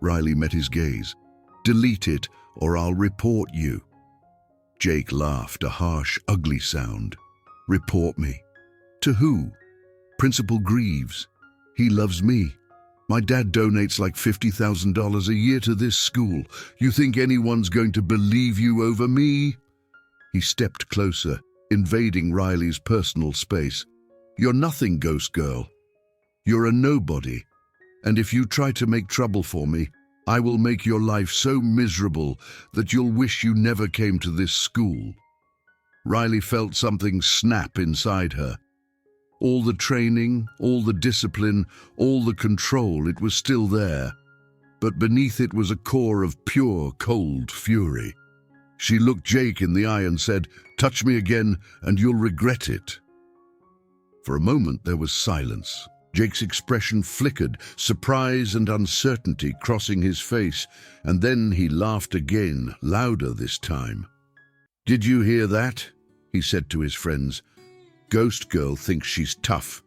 Riley met his gaze. "Delete it, or I'll report you." Jake laughed, a harsh, ugly sound. "Report me? To who?" "Principal Greaves. He loves me. My dad donates like $50,000 a year to this school. You think anyone's going to believe you over me?" He stepped closer, invading Riley's personal space. "You're nothing, ghost girl. You're a nobody. And if you try to make trouble for me, I will make your life so miserable that you'll wish you never came to this school." Riley felt something snap inside her. All the training, all the discipline, all the control, it was still there. But beneath it was a core of pure, cold fury. She looked Jake in the eye and said, "Touch me again, and you'll regret it." For a moment there was silence. Jake's expression flickered, surprise and uncertainty crossing his face, and then he laughed again, louder this time. "Did you hear that?" he said to his friends. "Ghost girl thinks she's tough."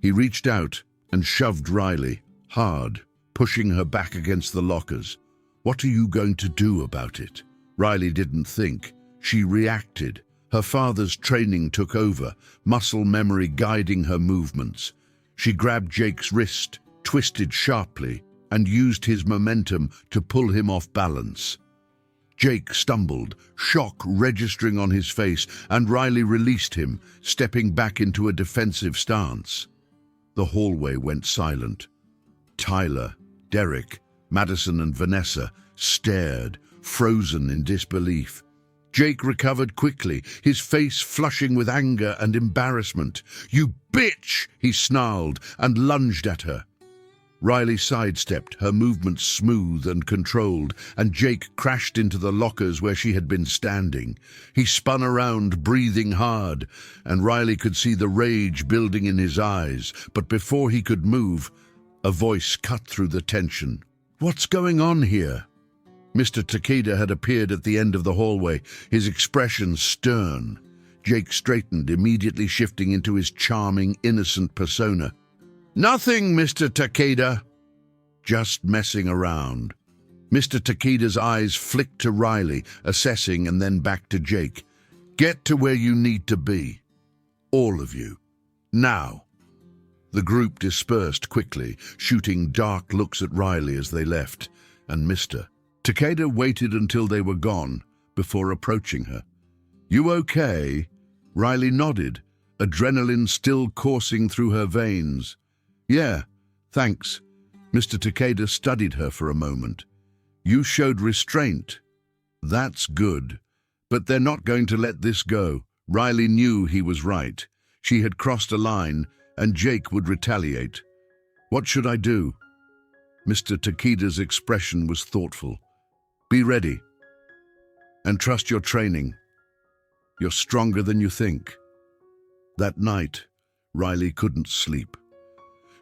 He reached out and shoved Riley, hard, pushing her back against the lockers. "What are you going to do about it?" Riley didn't think. She reacted. Her father's training took over, muscle memory guiding her movements. She grabbed Jake's wrist, twisted sharply, and used his momentum to pull him off balance. Jake stumbled, shock registering on his face, and Riley released him, stepping back into a defensive stance. The hallway went silent. Tyler, Derek, Madison and Vanessa stared, frozen in disbelief. Jake recovered quickly, his face flushing with anger and embarrassment. "You bitch!" he snarled and lunged at her. Riley sidestepped, her movements smooth and controlled, and Jake crashed into the lockers where she had been standing. He spun around, breathing hard, and Riley could see the rage building in his eyes. But before he could move, a voice cut through the tension. "What's going on here?" Mr. Takeda had appeared at the end of the hallway, his expression stern. Jake straightened, immediately shifting into his charming, innocent persona. "Nothing, Mr. Takeda." "Just messing around." Mr. Takeda's eyes flicked to Riley, assessing, and then back to Jake. "Get to where you need to be. All of you. Now." The group dispersed quickly, shooting dark looks at Riley as they left, and Mr. Takeda waited until they were gone before approaching her. "You okay?" Riley nodded, adrenaline still coursing through her veins. "Yeah, thanks." Mr. Takeda studied her for a moment. "You showed restraint. That's good. But they're not going to let this go." Riley knew he was right. She had crossed a line, and Jake would retaliate. "What should I do?" Mr. Takeda's expression was thoughtful. "Be ready. And trust your training. You're stronger than you think." That night, Riley couldn't sleep.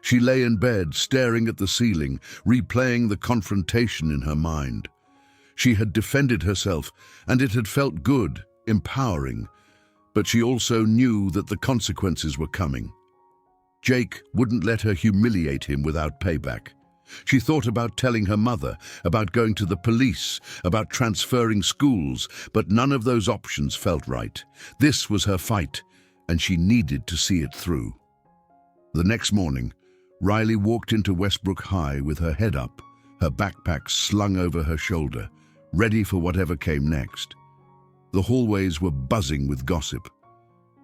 She lay in bed, staring at the ceiling, replaying the confrontation in her mind. She had defended herself, and it had felt good, empowering, but she also knew that the consequences were coming. Jake wouldn't let her humiliate him without payback. She thought about telling her mother, about going to the police, about transferring schools, but none of those options felt right. This was her fight, and she needed to see it through. The next morning, Riley walked into Westbrook High with her head up, her backpack slung over her shoulder, ready for whatever came next. The hallways were buzzing with gossip.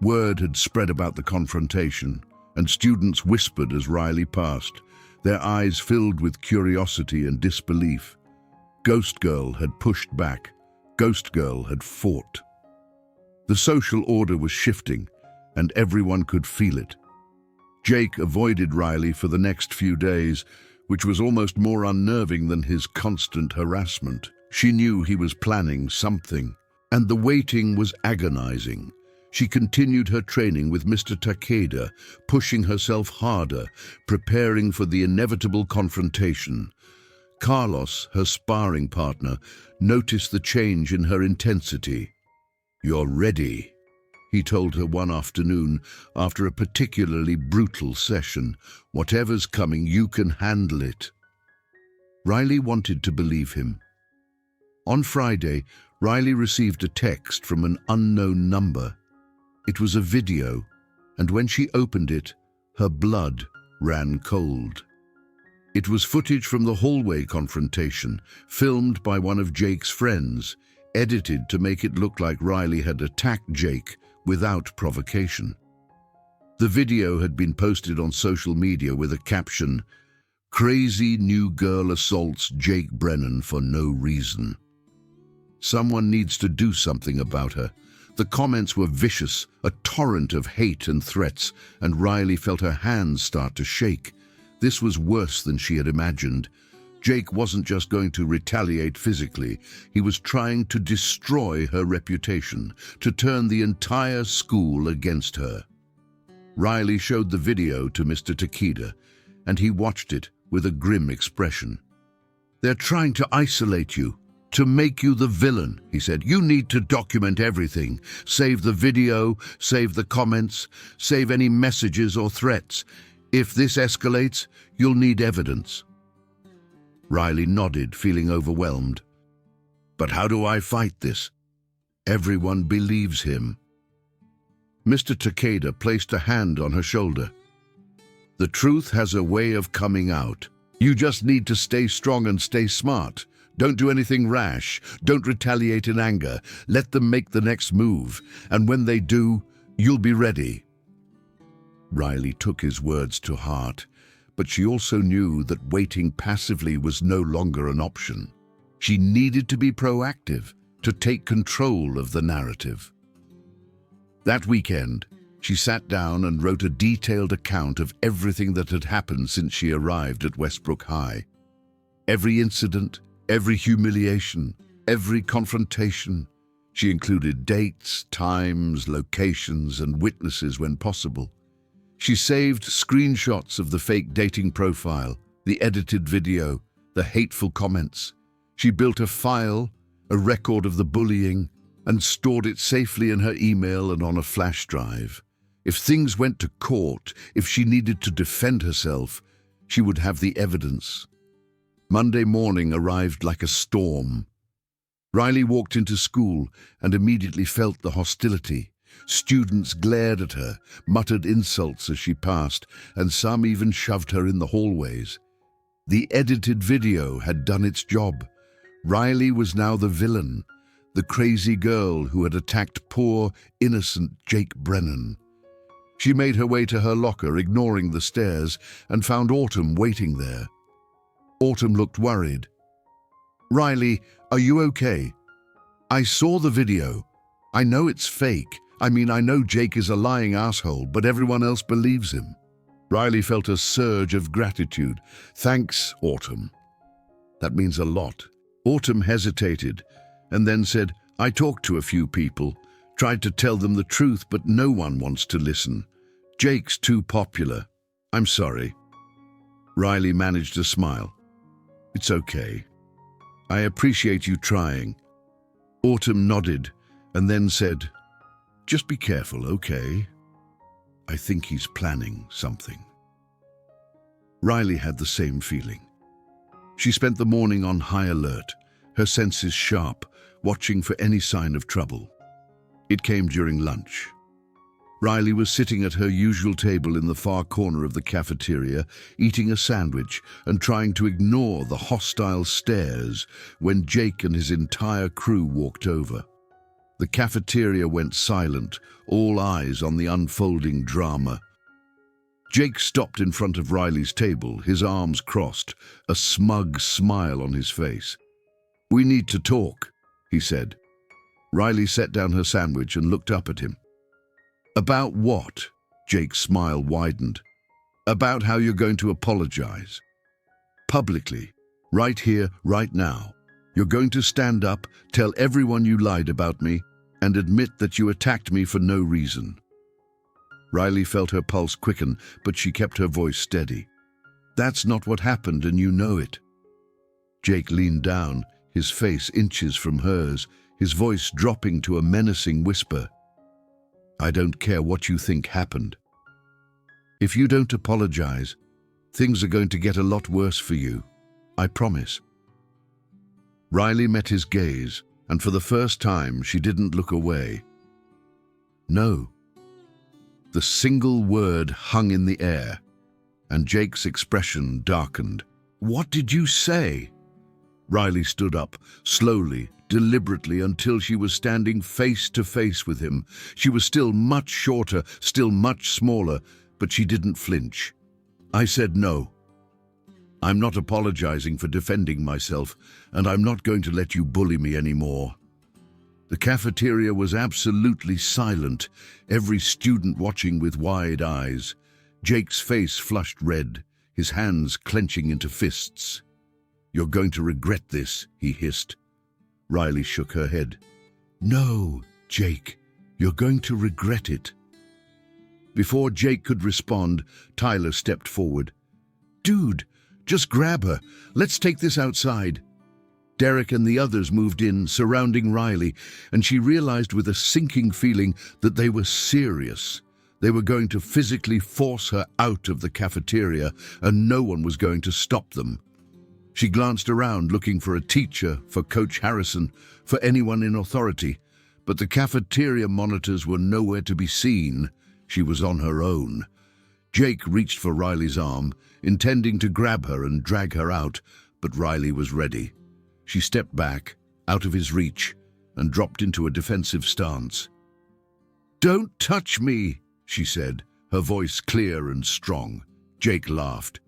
Word had spread about the confrontation, and students whispered as Riley passed, their eyes filled with curiosity and disbelief. Ghost Girl had pushed back. Ghost Girl had fought. The social order was shifting, and everyone could feel it. Jake avoided Riley for the next few days, which was almost more unnerving than his constant harassment. She knew he was planning something, and the waiting was agonizing. She continued her training with Mr. Takeda, pushing herself harder, preparing for the inevitable confrontation. Carlos, her sparring partner, noticed the change in her intensity. "You're ready," he told her one afternoon after a particularly brutal session. "Whatever's coming, you can handle it." Riley wanted to believe him. On Friday, Riley received a text from an unknown number. It was a video, and when she opened it, her blood ran cold. It was footage from the hallway confrontation, filmed by one of Jake's friends, edited to make it look like Riley had attacked Jake without provocation. The video had been posted on social media with a caption, "Crazy new girl assaults Jake Brennan for no reason." Someone needs to do something about her. The comments were vicious, a torrent of hate and threats, and Riley felt her hands start to shake. This was worse than she had imagined. Jake wasn't just going to retaliate physically, he was trying to destroy her reputation, to turn the entire school against her. Riley showed the video to Mr. Takeda, and he watched it with a grim expression. "They're trying to isolate you, to make you the villain," he said. "You need to document everything. Save the video, save the comments, save any messages or threats. If this escalates, you'll need evidence." Riley nodded, feeling overwhelmed. "But how do I fight this? Everyone believes him." Mr. Takeda placed a hand on her shoulder. "The truth has a way of coming out. You just need to stay strong and stay smart. Don't do anything rash. Don't retaliate in anger. Let them make the next move. And when they do, you'll be ready." Riley took his words to heart, but she also knew that waiting passively was no longer an option. She needed to be proactive, to take control of the narrative. That weekend, she sat down and wrote a detailed account of everything that had happened since she arrived at Westbrook High. Every incident, every humiliation, every confrontation. She included dates, times, locations, and witnesses when possible. She saved screenshots of the fake dating profile, the edited video, the hateful comments. She built a file, a record of the bullying, and stored it safely in her email and on a flash drive. If things went to court, if she needed to defend herself, she would have the evidence. Monday morning arrived like a storm. Riley walked into school and immediately felt the hostility. Students glared at her, muttered insults as she passed, and some even shoved her in the hallways. The edited video had done its job. Riley was now the villain, the crazy girl who had attacked poor, innocent Jake Brennan. She made her way to her locker, ignoring the stairs, and found Autumn waiting there. Autumn looked worried. "Riley, are you okay? I saw the video. I know it's fake. I know Jake is a lying asshole, but everyone else believes him." Riley felt a surge of gratitude. "Thanks, Autumn. That means a lot." Autumn hesitated and then said, "I talked to a few people, tried to tell them the truth, but no one wants to listen. Jake's too popular. I'm sorry." Riley managed a smile. "It's okay. I appreciate you trying." Autumn nodded and then said, "Just be careful, okay? I think he's planning something." Riley had the same feeling. She spent the morning on high alert, her senses sharp, watching for any sign of trouble. It came during lunch. Riley was sitting at her usual table in the far corner of the cafeteria, eating a sandwich and trying to ignore the hostile stares when Jake and his entire crew walked over. The cafeteria went silent, all eyes on the unfolding drama. Jake stopped in front of Riley's table, his arms crossed, a smug smile on his face. "We need to talk," he said. Riley set down her sandwich and looked up at him. "About what?" Jake's smile widened. "About how you're going to apologize. Publicly, right here, right now. You're going to stand up, tell everyone you lied about me, and admit that you attacked me for no reason." Riley felt her pulse quicken, but she kept her voice steady. "That's not what happened, and you know it." Jake leaned down, his face inches from hers, his voice dropping to a menacing whisper. "I don't care what you think happened. If you don't apologize, things are going to get a lot worse for you. I promise." Riley met his gaze, and for the first time she didn't look away. "No." The single word hung in the air, and Jake's expression darkened. "What did you say?" Riley stood up, slowly, deliberately, until she was standing face to face with him. She was still much shorter, still much smaller, but she didn't flinch. "I said no. I'm not apologizing for defending myself, and I'm not going to let you bully me anymore." The cafeteria was absolutely silent, every student watching with wide eyes. Jake's face flushed red, his hands clenching into fists. "You're going to regret this," he hissed. Riley shook her head. "No, Jake, you're going to regret it." Before Jake could respond, Tyler stepped forward. "Dude, just grab her. Let's take this outside." Derek and the others moved in, surrounding Riley, and she realized with a sinking feeling that they were serious. They were going to physically force her out of the cafeteria, and no one was going to stop them. She glanced around, looking for a teacher, for Coach Harrison, for anyone in authority, but the cafeteria monitors were nowhere to be seen. She was on her own. Jake reached for Riley's arm, intending to grab her and drag her out, but Riley was ready. She stepped back, out of his reach, and dropped into a defensive stance. "Don't touch me," she said, her voice clear and strong. Jake laughed.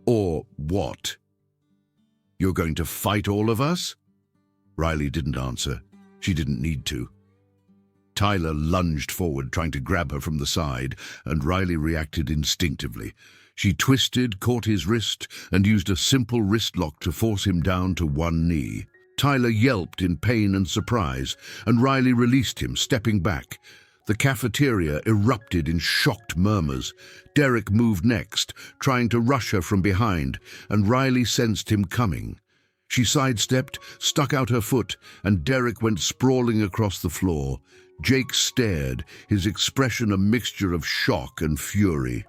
"Or what? You're going to fight all of us?" Riley didn't answer. She didn't need to. Tyler lunged forward, trying to grab her from the side, and Riley reacted instinctively. She twisted, caught his wrist, and used a simple wrist lock to force him down to one knee. Tyler yelped in pain and surprise, and Riley released him, stepping back. The cafeteria erupted in shocked murmurs. Derek moved next, trying to rush her from behind, and Riley sensed him coming. She sidestepped, stuck out her foot, and Derek went sprawling across the floor. Jake stared, his expression a mixture of shock and fury.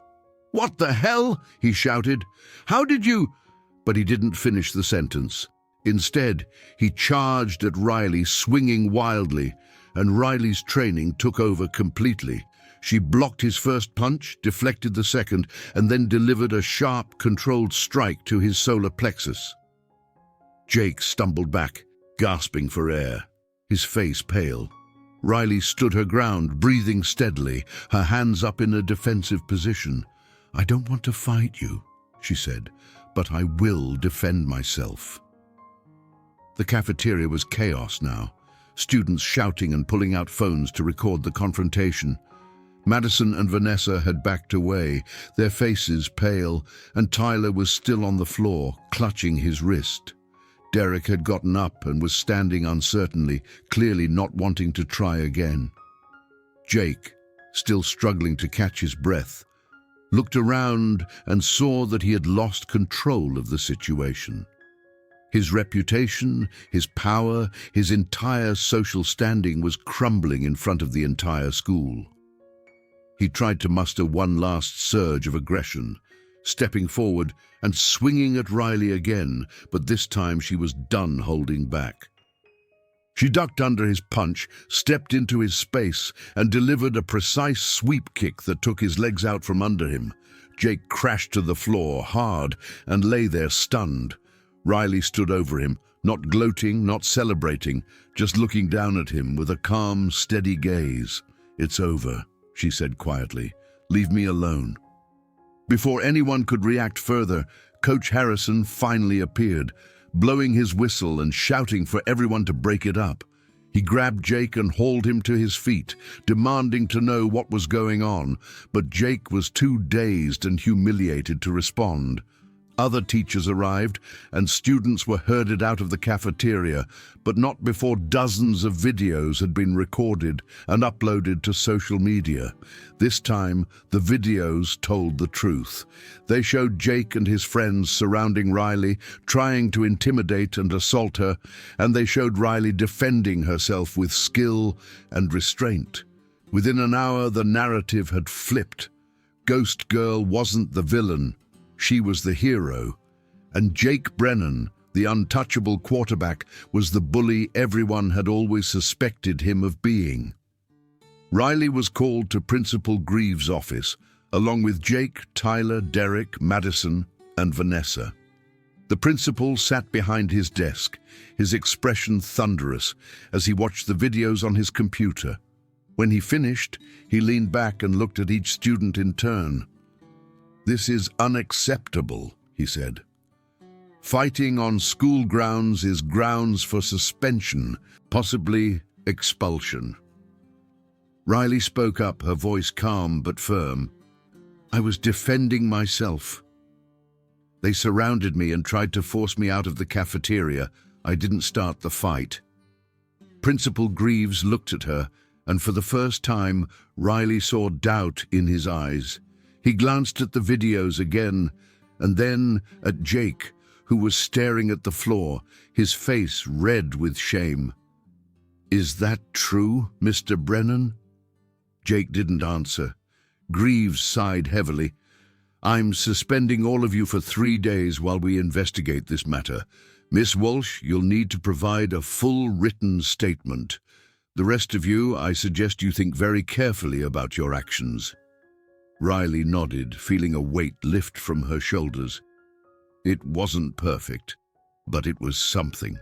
"What the hell?" he shouted. "How did you—" But he didn't finish the sentence. Instead, he charged at Riley, swinging wildly, and Riley's training took over completely. She blocked his first punch, deflected the second, and then delivered a sharp, controlled strike to his solar plexus. Jake stumbled back, gasping for air, his face pale. Riley stood her ground, breathing steadily, her hands up in a defensive position. "I don't want to fight you," she said, "but I will defend myself." The cafeteria was chaos now, students shouting and pulling out phones to record the confrontation. Madison and Vanessa had backed away, their faces pale, and Tyler was still on the floor, clutching his wrist. Derek had gotten up and was standing uncertainly, clearly not wanting to try again. Jake, still struggling to catch his breath, looked around and saw that he had lost control of the situation. His reputation, his power, his entire social standing was crumbling in front of the entire school. He tried to muster one last surge of aggression, stepping forward and swinging at Riley again, but this time she was done holding back. She ducked under his punch, stepped into his space, and delivered a precise sweep kick that took his legs out from under him. Jake crashed to the floor, hard, and lay there stunned. Riley stood over him, not gloating, not celebrating, just looking down at him with a calm, steady gaze. "It's over," she said quietly. "Leave me alone." Before anyone could react further, Coach Harrison finally appeared, blowing his whistle and shouting for everyone to break it up. He grabbed Jake and hauled him to his feet, demanding to know what was going on, but Jake was too dazed and humiliated to respond. Other teachers arrived, and students were herded out of the cafeteria, but not before dozens of videos had been recorded and uploaded to social media. This time, the videos told the truth. They showed Jake and his friends surrounding Riley, trying to intimidate and assault her, and they showed Riley defending herself with skill and restraint. Within an hour, the narrative had flipped. Ghost Girl wasn't the villain. She was the hero, and Jake Brennan, the untouchable quarterback, was the bully everyone had always suspected him of being. Riley was called to Principal Greaves' office, along with Jake, Tyler, Derek, Madison, and Vanessa. The principal sat behind his desk, his expression thunderous, as he watched the videos on his computer. When he finished, he leaned back and looked at each student in turn. "This is unacceptable," he said. "Fighting on school grounds is grounds for suspension, possibly expulsion." Riley spoke up, her voice calm but firm. "I was defending myself. They surrounded me and tried to force me out of the cafeteria. I didn't start the fight." Principal Greaves looked at her, and for the first time, Riley saw doubt in his eyes. He glanced at the videos again, and then at Jake, who was staring at the floor, his face red with shame. "Is that true, Mr. Brennan?" Jake didn't answer. Greaves sighed heavily. "I'm suspending all of you for 3 days while we investigate this matter. Miss Walsh, you'll need to provide a full written statement. The rest of you, I suggest you think very carefully about your actions." Riley nodded, feeling a weight lift from her shoulders. It wasn't perfect, but it was something.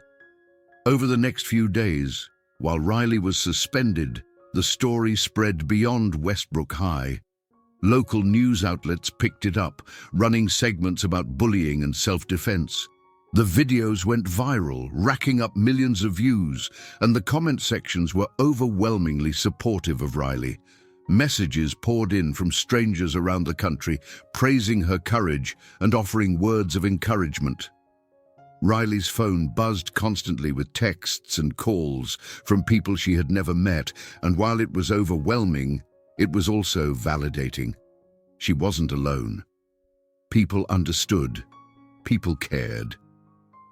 Over the next few days, while Riley was suspended, the story spread beyond Westbrook High. Local news outlets picked it up, running segments about bullying and self-defense. The videos went viral, racking up millions of views, and the comment sections were overwhelmingly supportive of Riley. Messages poured in from strangers around the country, praising her courage and offering words of encouragement. Riley's phone buzzed constantly with texts and calls from people she had never met, and while it was overwhelming, it was also validating. She wasn't alone. People understood. People cared.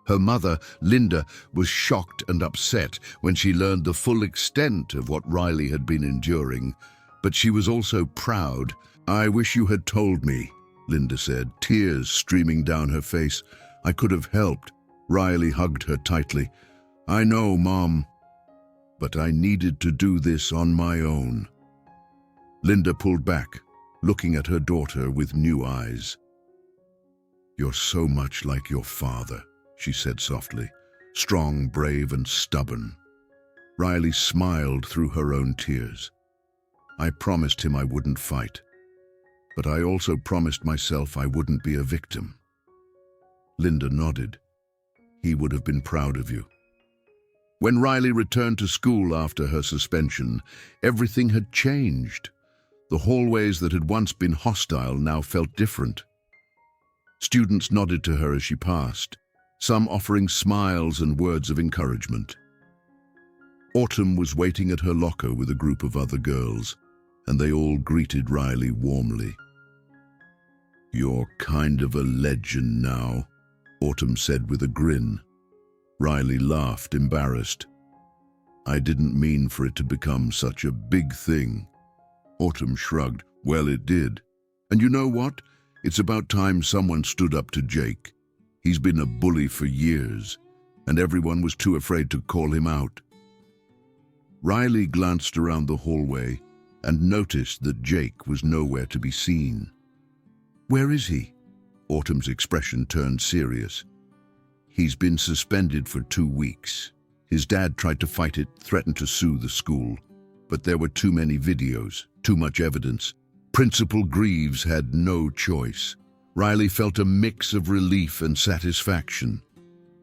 Her mother, Linda, was shocked and upset when she learned the full extent of what Riley had been enduring, but she was also proud. "I wish you had told me," Linda said, tears streaming down her face. "I could have helped." Riley hugged her tightly. "I know, Mom, but I needed to do this on my own." Linda pulled back, looking at her daughter with new eyes. "You're so much like your father," she said softly, "strong, brave, and stubborn." Riley smiled through her own tears. "I promised him I wouldn't fight, but I also promised myself I wouldn't be a victim." Linda nodded. "He would have been proud of you." When Riley returned to school after her suspension, everything had changed. The hallways that had once been hostile now felt different. Students nodded to her as she passed, some offering smiles and words of encouragement. Autumn was waiting at her locker with a group of other girls, and they all greeted Riley warmly. "You're kind of a legend now," Autumn said with a grin. Riley laughed, embarrassed. "I didn't mean for it to become such a big thing." Autumn shrugged. "Well, it did. And you know what? It's about time someone stood up to Jake. He's been a bully for years, and everyone was too afraid to call him out." Riley glanced around the hallway and noticed that Jake was nowhere to be seen. "Where is he?" Autumn's expression turned serious. "He's been suspended for 2 weeks. His dad tried to fight it, threatened to sue the school. But there were too many videos, too much evidence. Principal Greaves had no choice." Riley felt a mix of relief and satisfaction.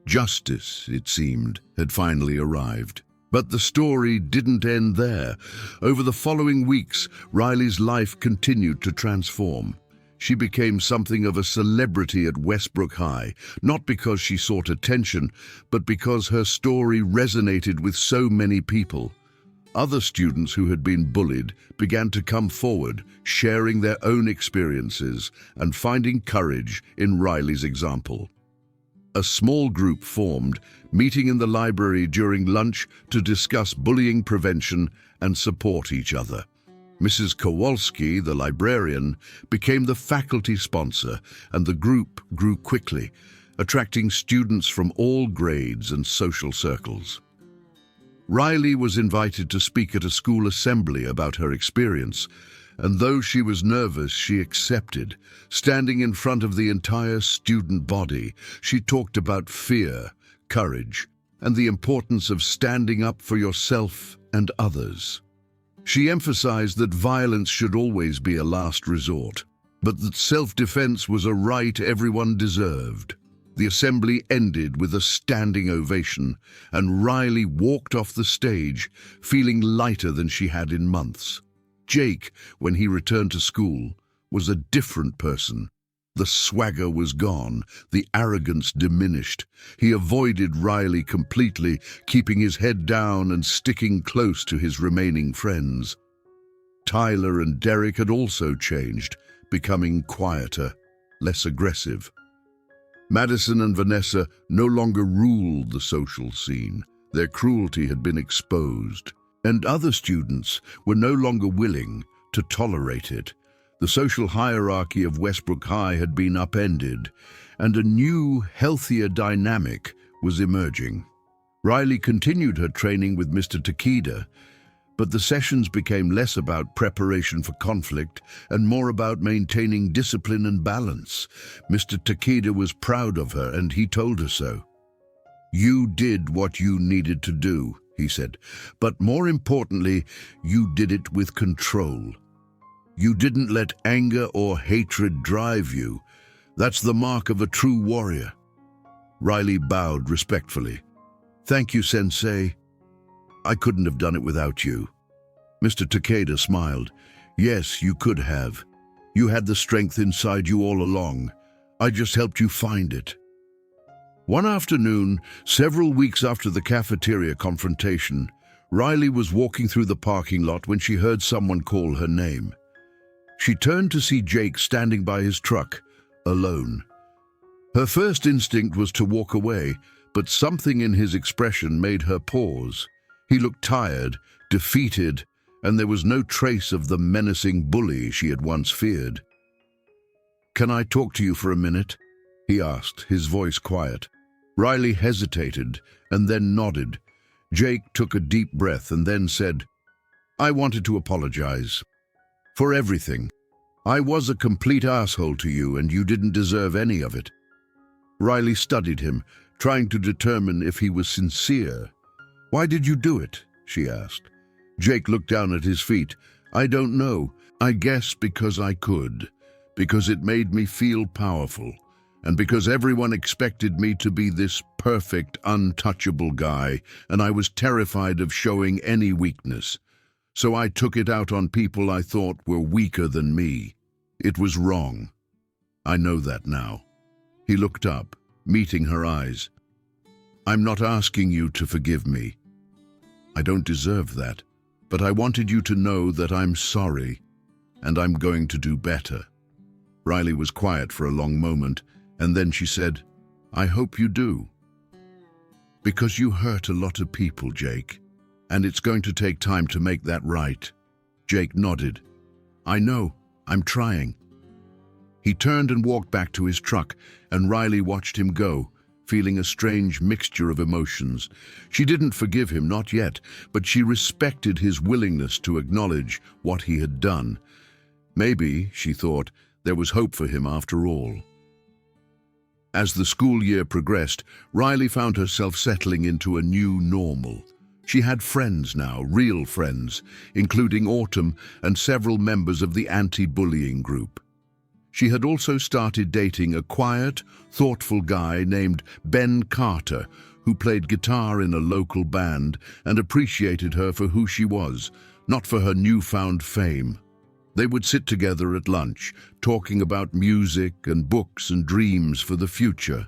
Justice, it seemed, had finally arrived. But the story didn't end there. Over the following weeks, Riley's life continued to transform. She became something of a celebrity at Westbrook High, not because she sought attention, but because her story resonated with so many people. Other students who had been bullied began to come forward, sharing their own experiences and finding courage in Riley's example. A small group formed, meeting in the library during lunch to discuss bullying prevention and support each other. Mrs. Kowalski, the librarian, became the faculty sponsor, and the group grew quickly, attracting students from all grades and social circles. Riley was invited to speak at a school assembly about her experience, and though she was nervous, she accepted. Standing in front of the entire student body, she talked about fear, courage, and the importance of standing up for yourself and others. She emphasized that violence should always be a last resort, but that self-defense was a right everyone deserved. The assembly ended with a standing ovation, and Riley walked off the stage, feeling lighter than she had in months. Jake, when he returned to school, was a different person. The swagger was gone, the arrogance diminished. He avoided Riley completely, keeping his head down and sticking close to his remaining friends. Tyler and Derek had also changed, becoming quieter, less aggressive. Madison and Vanessa no longer ruled the social scene. Their cruelty had been exposed, and other students were no longer willing to tolerate it. The social hierarchy of Westbrook High had been upended, and a new, healthier dynamic was emerging. Riley continued her training with Mr. Takeda, but the sessions became less about preparation for conflict and more about maintaining discipline and balance. Mr. Takeda was proud of her, and he told her so. You did what you needed to do, he said, but more importantly, you did it with control. You didn't let anger or hatred drive you. That's the mark of a true warrior. Riley bowed respectfully. Thank you, Sensei. I couldn't have done it without you. Mr. Takeda smiled. Yes, you could have. You had the strength inside you all along. I just helped you find it. One afternoon, several weeks after the cafeteria confrontation, Riley was walking through the parking lot when she heard someone call her name. She turned to see Jake standing by his truck, alone. Her first instinct was to walk away, but something in his expression made her pause. He looked tired, defeated, and there was no trace of the menacing bully she had once feared. "Can I talk to you for a minute?" he asked, his voice quiet. Riley hesitated and then nodded. Jake took a deep breath and then said, "I wanted to apologize. For everything. I was a complete asshole to you and you didn't deserve any of it." Riley studied him, trying to determine if he was sincere. "Why did you do it?" she asked. Jake looked down at his feet. "I don't know. I guess because I could. Because it made me feel powerful. And because everyone expected me to be this perfect, untouchable guy, and I was terrified of showing any weakness. So I took it out on people I thought were weaker than me. It was wrong. I know that now." He looked up, meeting her eyes. "I'm not asking you to forgive me. I don't deserve that, but I wanted you to know that I'm sorry, and I'm going to do better." Riley was quiet for a long moment, and then she said, "I hope you do. Because you hurt a lot of people, Jake, and it's going to take time to make that right." Jake nodded. "I know, I'm trying." He turned and walked back to his truck, and Riley watched him go, feeling a strange mixture of emotions. She didn't forgive him, not yet, but she respected his willingness to acknowledge what he had done. Maybe, she thought, there was hope for him after all. As the school year progressed, Riley found herself settling into a new normal. She had friends now, real friends, including Autumn and several members of the anti-bullying group. She had also started dating a quiet, thoughtful guy named Ben Carter, who played guitar in a local band and appreciated her for who she was, not for her newfound fame. They would sit together at lunch, talking about music and books and dreams for the future.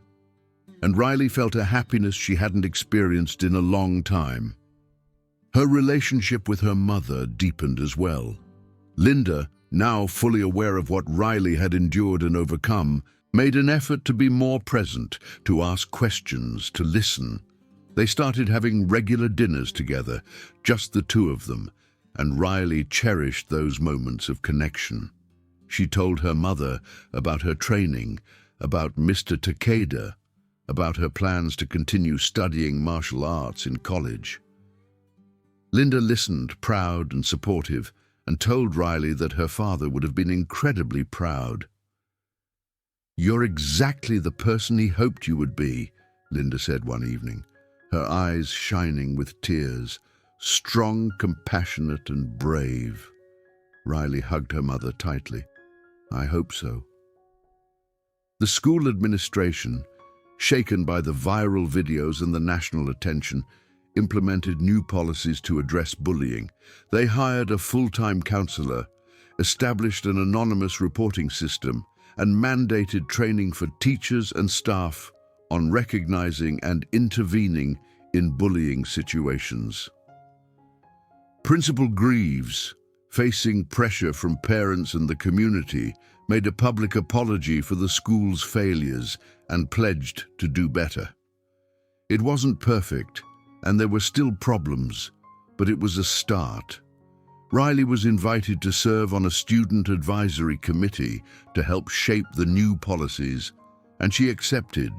And Riley felt a happiness she hadn't experienced in a long time. Her relationship with her mother deepened as well. Linda, now fully aware of what Riley had endured and overcome, made an effort to be more present, to ask questions, to listen. They started having regular dinners together, just the two of them, and Riley cherished those moments of connection. She told her mother about her training, about Mr. Takeda, about her plans to continue studying martial arts in college. Linda listened, proud and supportive, and told Riley that her father would have been incredibly proud. "You're exactly the person he hoped you would be," Linda said one evening, her eyes shining with tears. "Strong, compassionate, and brave." Riley hugged her mother tightly. "I hope so." The school administration, shaken by the viral videos and the national attention, implemented new policies to address bullying. They hired a full-time counselor, established an anonymous reporting system, and mandated training for teachers and staff on recognizing and intervening in bullying situations. Principal Greaves, facing pressure from parents and the community, made a public apology for the school's failures and pledged to do better. It wasn't perfect, and there were still problems, but it was a start. Riley was invited to serve on a student advisory committee to help shape the new policies, and she accepted,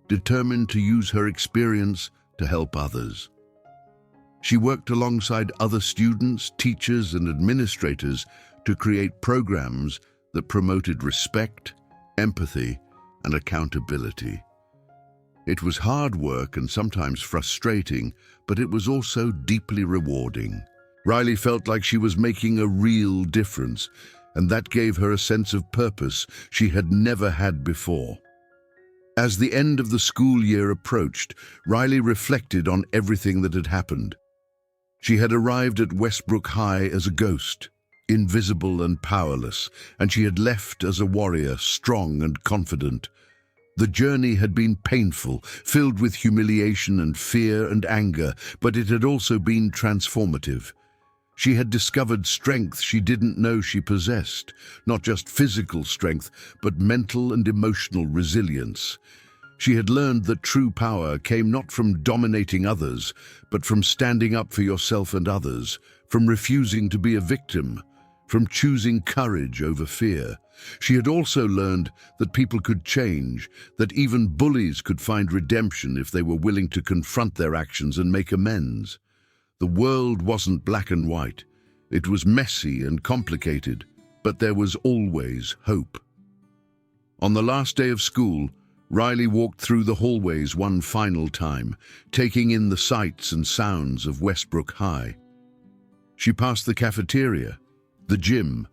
determined to use her experience to help others. She worked alongside other students, teachers, and administrators to create programs that promoted respect, empathy, and accountability. It was hard work and sometimes frustrating, but it was also deeply rewarding. Riley felt like she was making a real difference, and that gave her a sense of purpose she had never had before. As the end of the school year approached, Riley reflected on everything that had happened. She had arrived at Westbrook High as a ghost, invisible and powerless, and she had left as a warrior, strong and confident. The journey had been painful, filled with humiliation and fear and anger, but it had also been transformative. She had discovered strength she didn't know she possessed, not just physical strength, but mental and emotional resilience. She had learned that true power came not from dominating others, but from standing up for yourself and others, from refusing to be a victim, from choosing courage over fear. She had also learned that people could change, that even bullies could find redemption if they were willing to confront their actions and make amends. The world wasn't black and white. It was messy and complicated, but there was always hope. On the last day of school, Riley walked through the hallways one final time, taking in the sights and sounds of Westbrook High. She passed the cafeteria, the gym,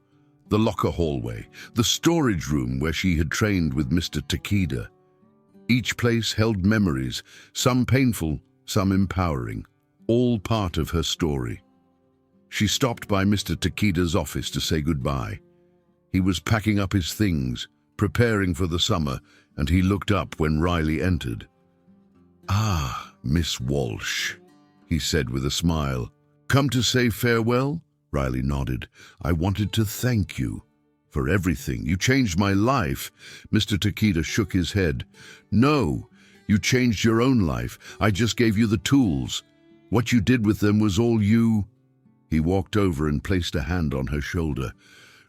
the locker hallway, the storage room where she had trained with Mr. Takeda. Each place held memories, some painful, some empowering, all part of her story. She stopped by Mr. Takeda's office to say goodbye. He was packing up his things, preparing for the summer, and he looked up when Riley entered. "Ah, Miss Walsh," he said with a smile. "Come to say farewell?" Riley nodded. "I wanted to thank you for everything. You changed my life." Mr. Takeda shook his head. "No, you changed your own life. I just gave you the tools. What you did with them was all you." He walked over and placed a hand on her shoulder.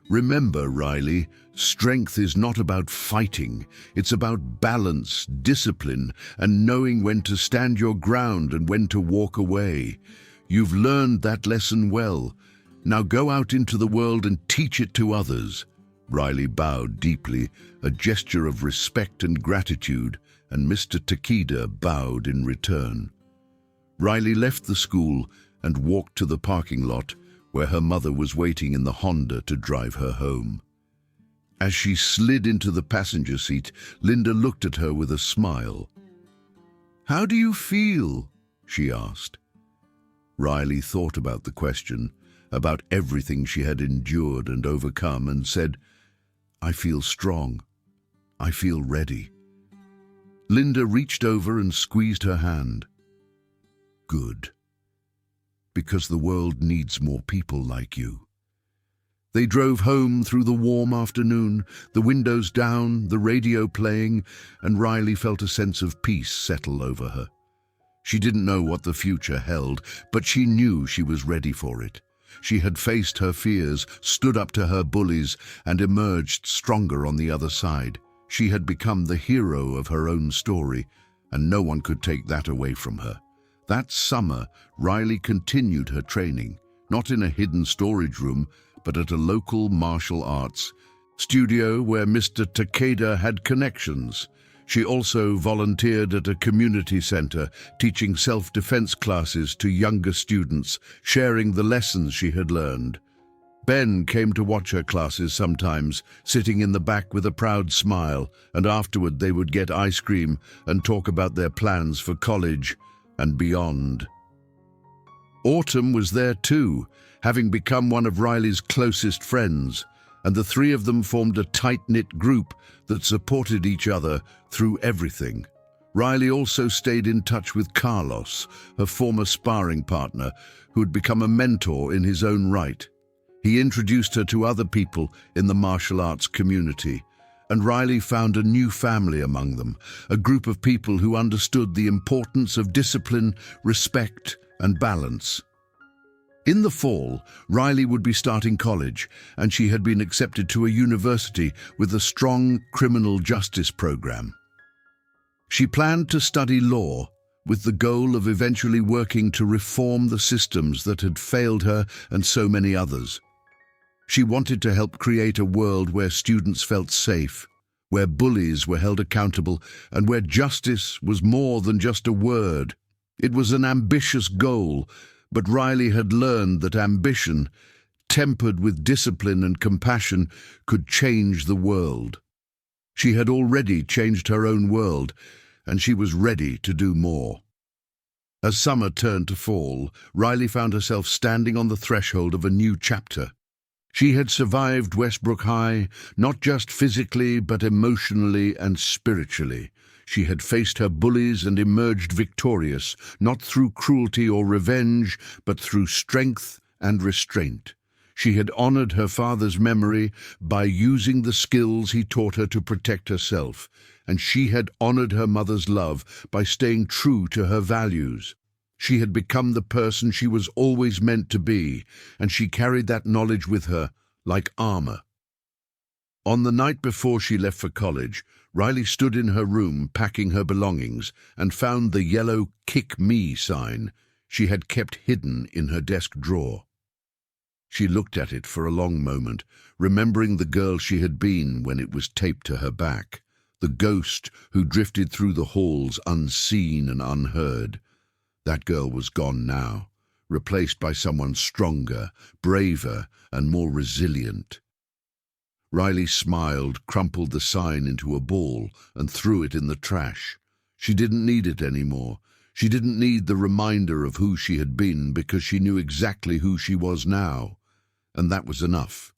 "Remember, Riley, strength is not about fighting. It's about balance, discipline, and knowing when to stand your ground and when to walk away. You've learned that lesson well. Now go out into the world and teach it to others." Riley bowed deeply, a gesture of respect and gratitude, and Mr. Takeda bowed in return. Riley left the school and walked to the parking lot where her mother was waiting in the Honda to drive her home. As she slid into the passenger seat, Linda looked at her with a smile. "How do you feel?" she asked. Riley thought about the question, about everything she had endured and overcome, and said, "I feel strong. I feel ready." Linda reached over and squeezed her hand. "Good. Because the world needs more people like you." They drove home through the warm afternoon, the windows down, the radio playing, and Riley felt a sense of peace settle over her. She didn't know what the future held, but she knew she was ready for it. She had faced her fears, stood up to her bullies, and emerged stronger on the other side. She had become the hero of her own story, and no one could take that away from her. That summer, Riley continued her training, not in a hidden storage room, but at a local martial arts studio where Mr. Takeda had connections. She also volunteered at a community center, teaching self-defense classes to younger students, sharing the lessons she had learned. Ben came to watch her classes sometimes, sitting in the back with a proud smile, and afterward they would get ice cream and talk about their plans for college and beyond. Autumn was there too, having become one of Riley's closest friends, and the three of them formed a tight-knit group that supported each other through everything. Riley also stayed in touch with Carlos, her former sparring partner, who had become a mentor in his own right. He introduced her to other people in the martial arts community, and Riley found a new family among them, a group of people who understood the importance of discipline, respect, and balance. In the fall, Riley would be starting college, and she had been accepted to a university with a strong criminal justice program. She planned to study law, with the goal of eventually working to reform the systems that had failed her and so many others. She wanted to help create a world where students felt safe, where bullies were held accountable, and where justice was more than just a word. It was an ambitious goal, but Riley had learned that ambition, tempered with discipline and compassion, could change the world. She had already changed her own world, and she was ready to do more. As summer turned to fall, Riley found herself standing on the threshold of a new chapter. She had survived Westbrook High, not just physically, but emotionally and spiritually. She had faced her bullies and emerged victorious, not through cruelty or revenge, but through strength and restraint. She had honored her father's memory by using the skills he taught her to protect herself, and she had honored her mother's love by staying true to her values. She had become the person she was always meant to be, and she carried that knowledge with her like armor. On the night before she left for college, Riley stood in her room packing her belongings and found the yellow "Kick Me" sign she had kept hidden in her desk drawer. She looked at it for a long moment, remembering the girl she had been when it was taped to her back, the ghost who drifted through the halls unseen and unheard. That girl was gone now, replaced by someone stronger, braver, and more resilient. Riley smiled, crumpled the sign into a ball, and threw it in the trash. She didn't need it anymore. She didn't need the reminder of who she had been, because she knew exactly who she was now. And that was enough.